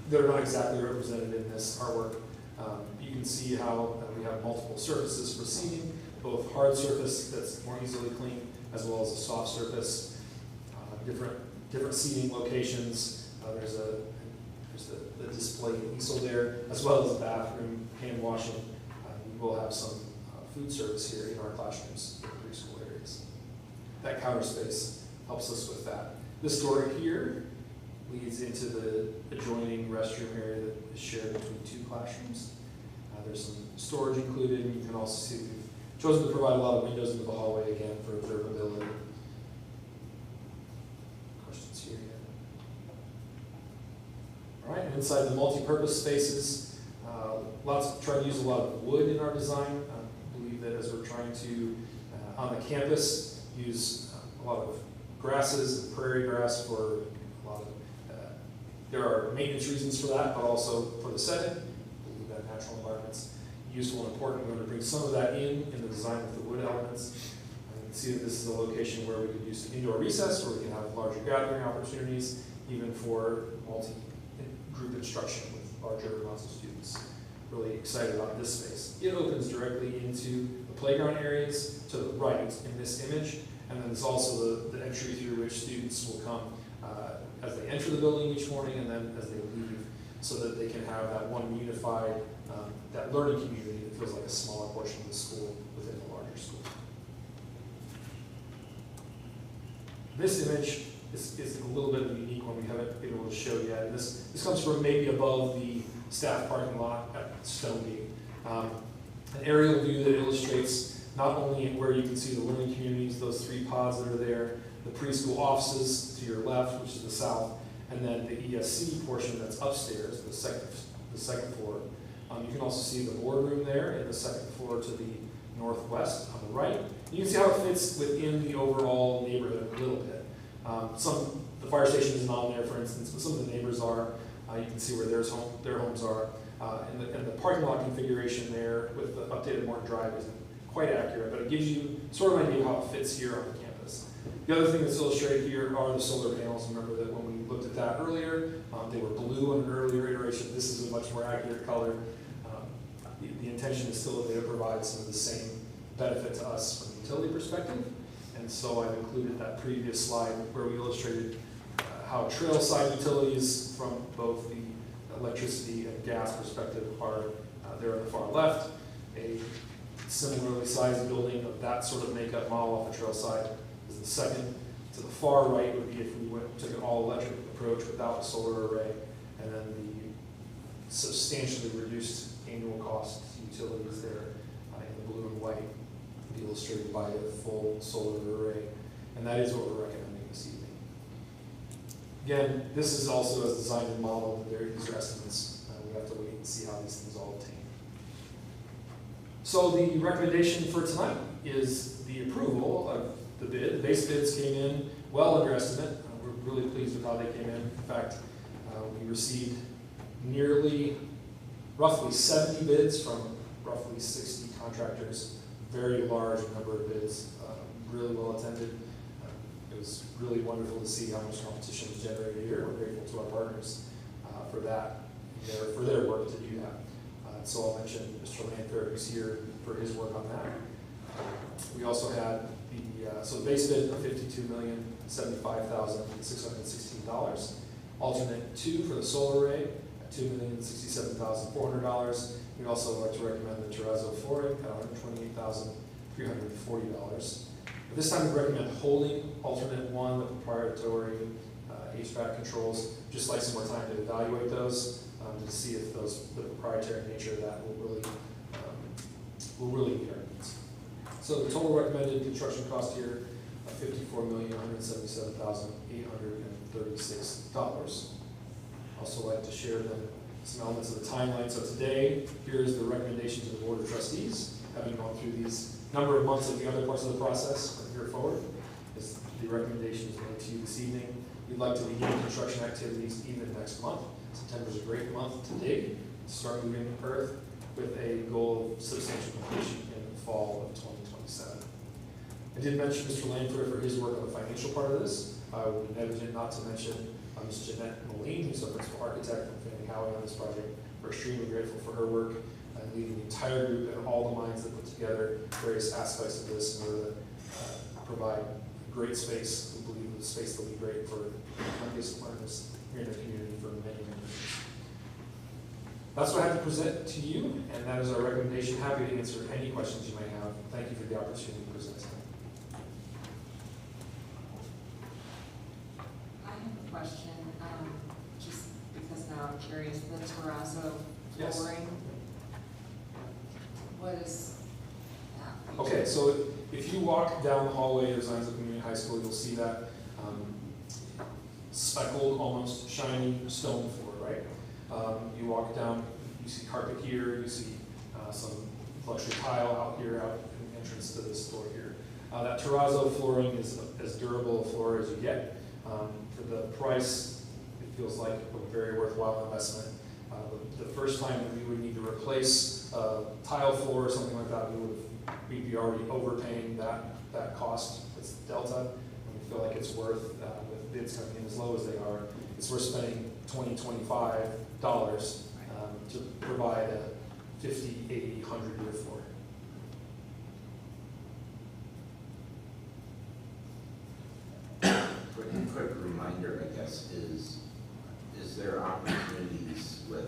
that are not exactly represented in this artwork. You can see how we have multiple surfaces for seating, both hard surface that's more easily cleaned, as well as a soft surface, different seating locations. There's the display easel there, as well as bathroom, hand washing. We will have some food service here in our classrooms in the preschool areas. That counter space helps us with that. This door here leads into the adjoining restroom area that is shared between 2 classrooms. There's some storage included, and you can also see we've chosen to provide a lot of windows into the hallway again for observability. Questions here yet? All right, and inside the multi-purpose spaces, try to use a lot of wood in our design. I believe that as we're trying to, on the campus, use a lot of grasses and prairie grass for a lot of, there are maintenance reasons for that, but also for the setting. Natural environments, useful and important. We're going to bring some of that in the design with the wood elements. You can see that this is a location where we could use indoor recess, where we can have larger gathering opportunities, even for multi-group instruction with larger amounts of students. Really excited about this space. It opens directly into the playground areas to the right in this image, and then there's also the entry through which students will come as they enter the building each morning and then as they leave, so that they can have that one unified, that learning community that feels like a smaller portion of the school within the larger school. This image is a little bit of a unique one we haven't been able to show yet. And this comes from maybe above the staff parking lot at Stonegate. An aerial view that illustrates not only where you can see the learning communities, those 3 pods that are there, the preschool offices to your left, which is the south, and then the ESC portion that's upstairs, the second floor. You can also see the boardroom there in the 2nd floor to the northwest on the right. You can see how it fits within the overall neighborhood a little bit. The fire station isn't on there, for instance, but some of the neighbors are. You can see where their homes are. And the parking lot configuration there with the updated Morton Drive isn't quite accurate, but it gives you sort of an idea of how it fits here on the campus. The other thing that's illustrated here are the solar panels. Remember that when we looked at that earlier, they were blue in an earlier iteration. This is a much more accurate color. The intention is still that they provide some of the same benefit to us from a utility perspective. And so I've included that previous slide where we illustrated how trail side utilities from both the electricity and gas perspective are there on the far left. A similarly sized building of that sort of makeup model off the trail side is the second. To the far right would be if we took an all-electric approach without a solar array, and then the substantially reduced annual cost utilities there in the blue and white would be illustrated by a full solar array. And that is what we're recommending this evening. Again, this is also as designed and modeled. These are estimates. We have to wait and see how these things all obtain. So the recommendation for tonight is the approval of the bid. The base bids came in well under estimate. We're really pleased with how they came in. In fact, we received roughly 70 bids from roughly 60 contractors. Very large number of bids, really well attended. It was really wonderful to see how much competition was generated here. We're grateful to our partners for that, for their work to do that. So I'll mention Mr. Landfair, who's here for his work on that. We also had the base bid of $52,075,616. Alternate 2 for the solar array at $2,067,400. We'd also like to recommend the terrazzo flooring at $128,340. This time we recommend holding alternate 1, the proprietary HVAC controls, just like some more time to evaluate those to see if the proprietary nature of that will really will really meet our needs. So the total recommended construction cost here of $54,177,836. Also like to share some elements of the timeline. So today, here's the recommendation to the Board of Trustees, having gone through these number of months of the other parts of the process from here forward. The recommendation is made to you this evening. We'd like to begin construction activities even next month. September's a great month to dig, start moving earth with a goal of substantial completion in the fall of 2027. I did mention Mr. Lanford for his work on the financial part of this. I would be negligent not to mention Ms. Jeanette Moline, who's the principal architect from Fanning Howey on this project. We're extremely grateful for her work and leading the entire group and all the minds that put together various aspects of this in order to provide great space. We believe the space will be great for youngest learners here in the community for many, many years. That's what I have to present to you, and that is our recommendation. Happy to answer any questions you may have. Thank you for the opportunity to present tonight. I have a question, just because now I'm curious, the terrazzo Yes. flooring, what is that? Okay, so if you walk down the hallway of Zionsville Community High School, you'll see that speckled, almost shiny stone floor, right? You walk down, you see carpet here, you see some luxury tile out here, out in the entrance to this door here. That terrazzo flooring is as durable a floor as you get. For the price, it feels like a very worthwhile investment. The first time that we would need to replace a tile floor or something like that, we'd be already overpaying that cost. It's delta, and we feel like it's worth, with bids coming in as low as they are, it's worth spending $20, $25 to provide a 50, 80, 100-year floor. Quick reminder, I guess, is there opportunities with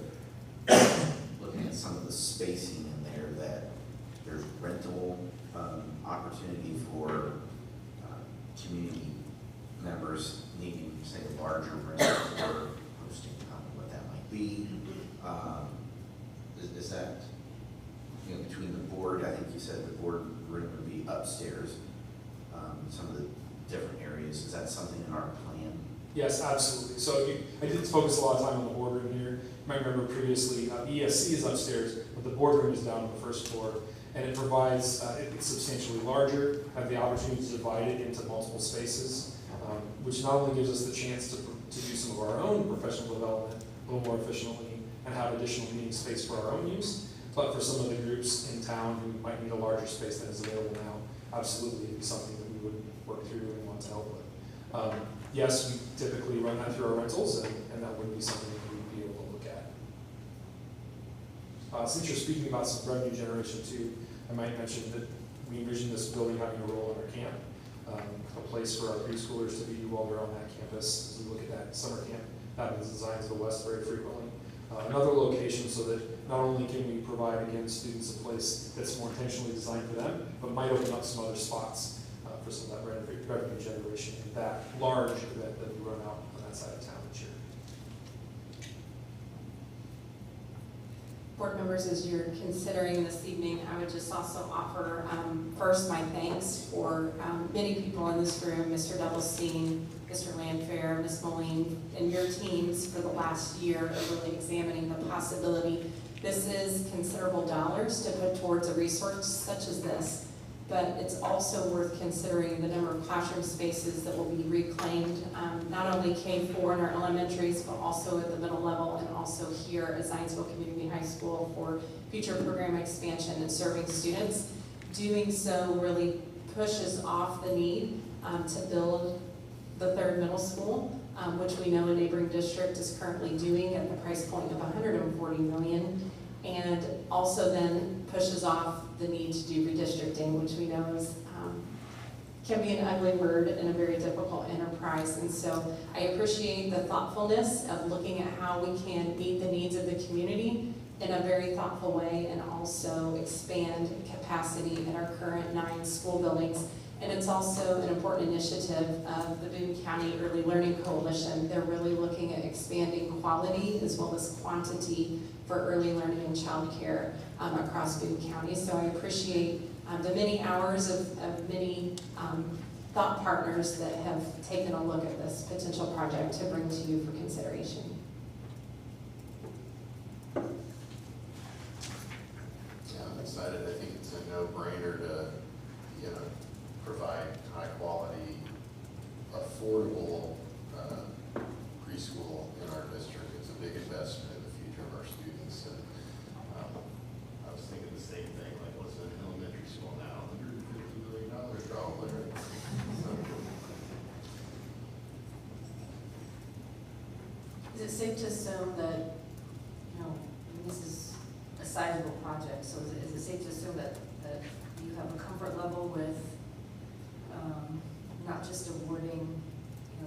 looking at some of the spacing in there that there's rental opportunity for community members needing, say, a larger rental for hosting, I don't know what that might be. Is that, between the board, I think you said the board room would be upstairs, some of the different areas, is that something in our plan? Yes, absolutely. So I did focus a lot of time on the boardroom here. You might remember previously, ESC is upstairs, but the boardroom is down on the first floor. And it provides, it's substantially larger, have the opportunity to divide it into multiple spaces, which not only gives us the chance to do some of our own professional development a little more efficiently and have additional meeting space for our own use, but for some of the groups in town who might need a larger space than is available now, absolutely it'd be something that we would work through and want to help with. Yes, we typically run that through our rentals, and that would be something that we'd be able to look at. Since you're speaking about some revenue generation too, I might mention that we envision this building having a role in our camp, a place for our preschoolers to be while they're on that campus. As we look at that summer camp, happens in Zionsville West very frequently. Another location so that not only can we provide, again, students a place that's more intentionally designed for them, but might open up some other spots for some of that revenue generation in that large event that we run out on that side of town each year. Board members, as you're considering this evening, I would just also offer first my thanks for many people in this room, Mr. Doublestein, Mr. Landfair, Ms. Moline, and your teams for the last year of really examining the possibility. This is considerable dollars to put towards a resource such as this, but it's also worth considering the number of classroom spaces that will be reclaimed, not only K-4 in our elementaries, but also at the middle level and also here at Zionsville Community High School for future program expansion and serving students. Doing so really pushes off the need to build the third middle school, which we know a neighboring district is currently doing at the price point of $140 million, and also then pushes off the need to do redistricting, which we know is can be an ugly word and a very difficult enterprise. And so I appreciate the thoughtfulness of looking at how we can meet the needs of the community in a very thoughtful way and also expand capacity in our current 9 school buildings. And it's also an important initiative of the Boone County Early Learning Coalition. They're really looking at expanding quality as well as quantity for early learning and childcare across Boone County. So I appreciate the many hours of many thought partners that have taken a look at this potential project to bring to you for consideration. Yeah, I'm excited. I think it's a no-brainer to, provide high-quality, affordable preschool in our district. It's a big investment in the future of our students. And I was thinking the same thing, like, what's an elementary school now? $150 million probably, right? Is it safe to assume that, this is a sizable project, so is it safe to assume that you have a comfort level with not just awarding,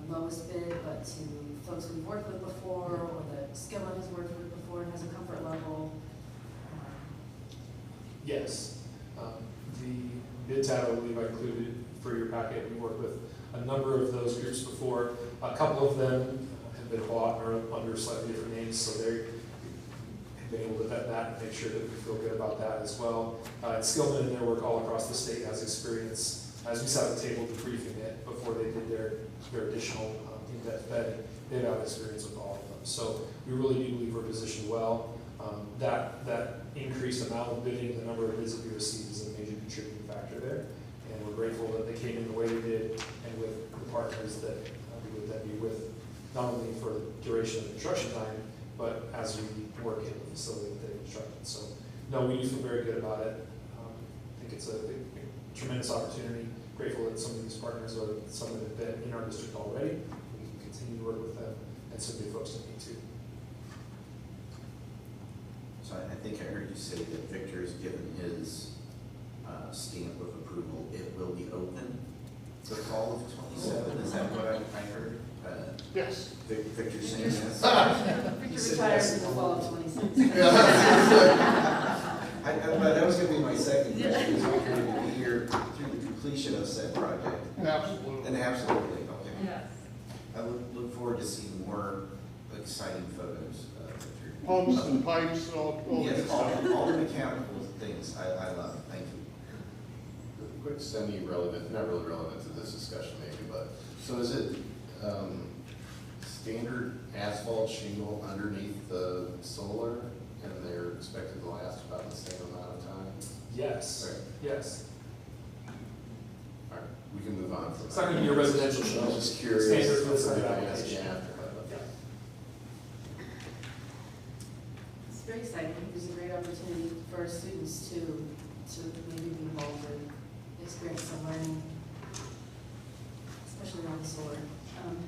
lowest bid, but to folks we've worked with before, or that Skillen has worked with before and has a comfort level? Yes. The bid tab, I believe I included for your packet. We worked with a number of those groups before. A couple of them have been bought or under slightly different names, so they have been able to vet that and make sure that we feel good about that as well. And Skillman in their work all across the state has experience. As we sat at the table debriefing it before they did their additional in-depth vetting, they've had experience with all of them. So we really do believe we're positioned well. That increased amount of bidding, the number of bids that we received is a major contributing factor there. And we're grateful that they came in the way they did and with the partners that we would then be with, not only for the duration of the construction time, but as we work in the facility that they constructed. So no, we do feel very good about it. I think it's a tremendous opportunity. Grateful that some of these partners are some that have been in our district already. We can continue to work with them and some new folks to meet too. So I think I heard you say that Victor's given his stamp of approval. It will be open the fall of 27. Is that what I heard? Yes. Victor saying yes? Victor retires in the fall of 26. That was going to be my second question. Is we're going to be here through the completion of said project. Absolutely. And absolutely, okay. Yes. I look forward to seeing more exciting photos. Victor. Pumps and pipes, all Yes, all the mechanical things I love. Thank you. Quick semi-relevant, not really relevant to this discussion maybe, but, so is it standard asphalt shingle underneath the solar, and they're expected to last about the same amount of time? Yes. Right. Yes. All right, we can move on from that. It's not going to be a residential I show. was just curious. Standard for this I kind of asked you application. after. It's very exciting. There's a great opportunity for our students to maybe be involved and experience some learning, especially around solar.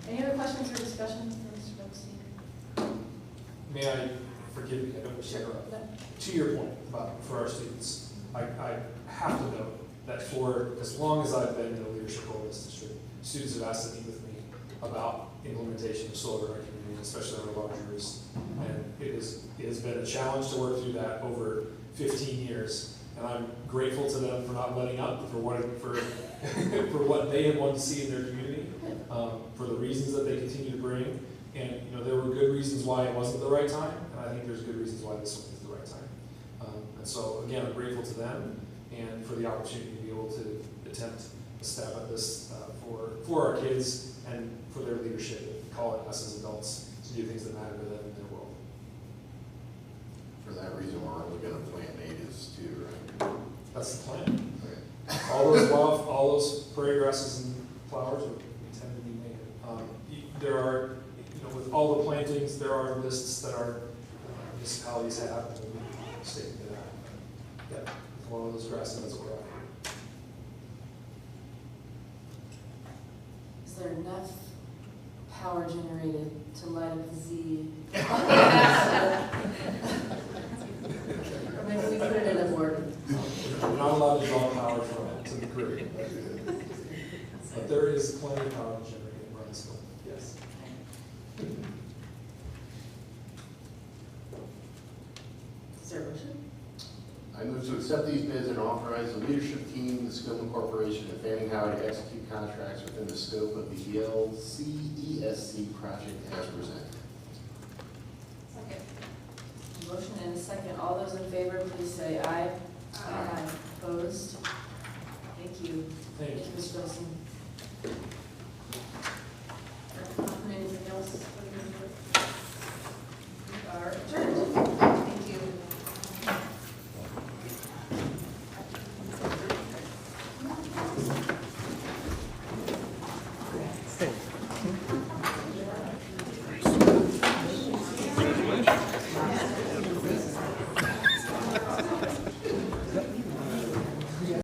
Any other questions or discussion for Mr. Bokestein? May I forgive you? I don't wish to interrupt. To your point about for our students, I have to note that for as long as I've been in the leadership role in this district, students have asked to meet with me about implementation of solar in our community, especially on our largers. And it has been a challenge to work through that over 15 years. And I'm grateful to them for not letting up, for what they have wanted to see in their community, for the reasons that they continue to bring. And there were good reasons why it wasn't the right time, and I think there's good reasons why this one is the right time. And so again, I'm grateful to them and for the opportunity to be able to attempt a stab at this for our kids and for their leadership, and calling us as adults to do things that matter to them in their world. For that reason, we're only going to plant natives too, right? That's the plan. Okay. All those prairie grasses and flowers we tend to be native. There are, with all the plantings, there are lists that our municipalities have, and we stick to that. Yeah, one of those grasses, that's what we're after. Is there enough power generated to light up the Z? Or maybe we put it in a word. We're not allowed to draw power from it to the grid. But there is plenty of power generated in Brunsville, yes. Is there a motion? I move to accept these bids and authorize the leadership team, the Skillman Corporation, and Fanning Howard to execute contracts within the scope of the ELCESC project as presented. Second. Motion and a second. All those in favor, please say aye. Aye. Opposed? Thank you. Thank you. Mr. Wilson. Anything else?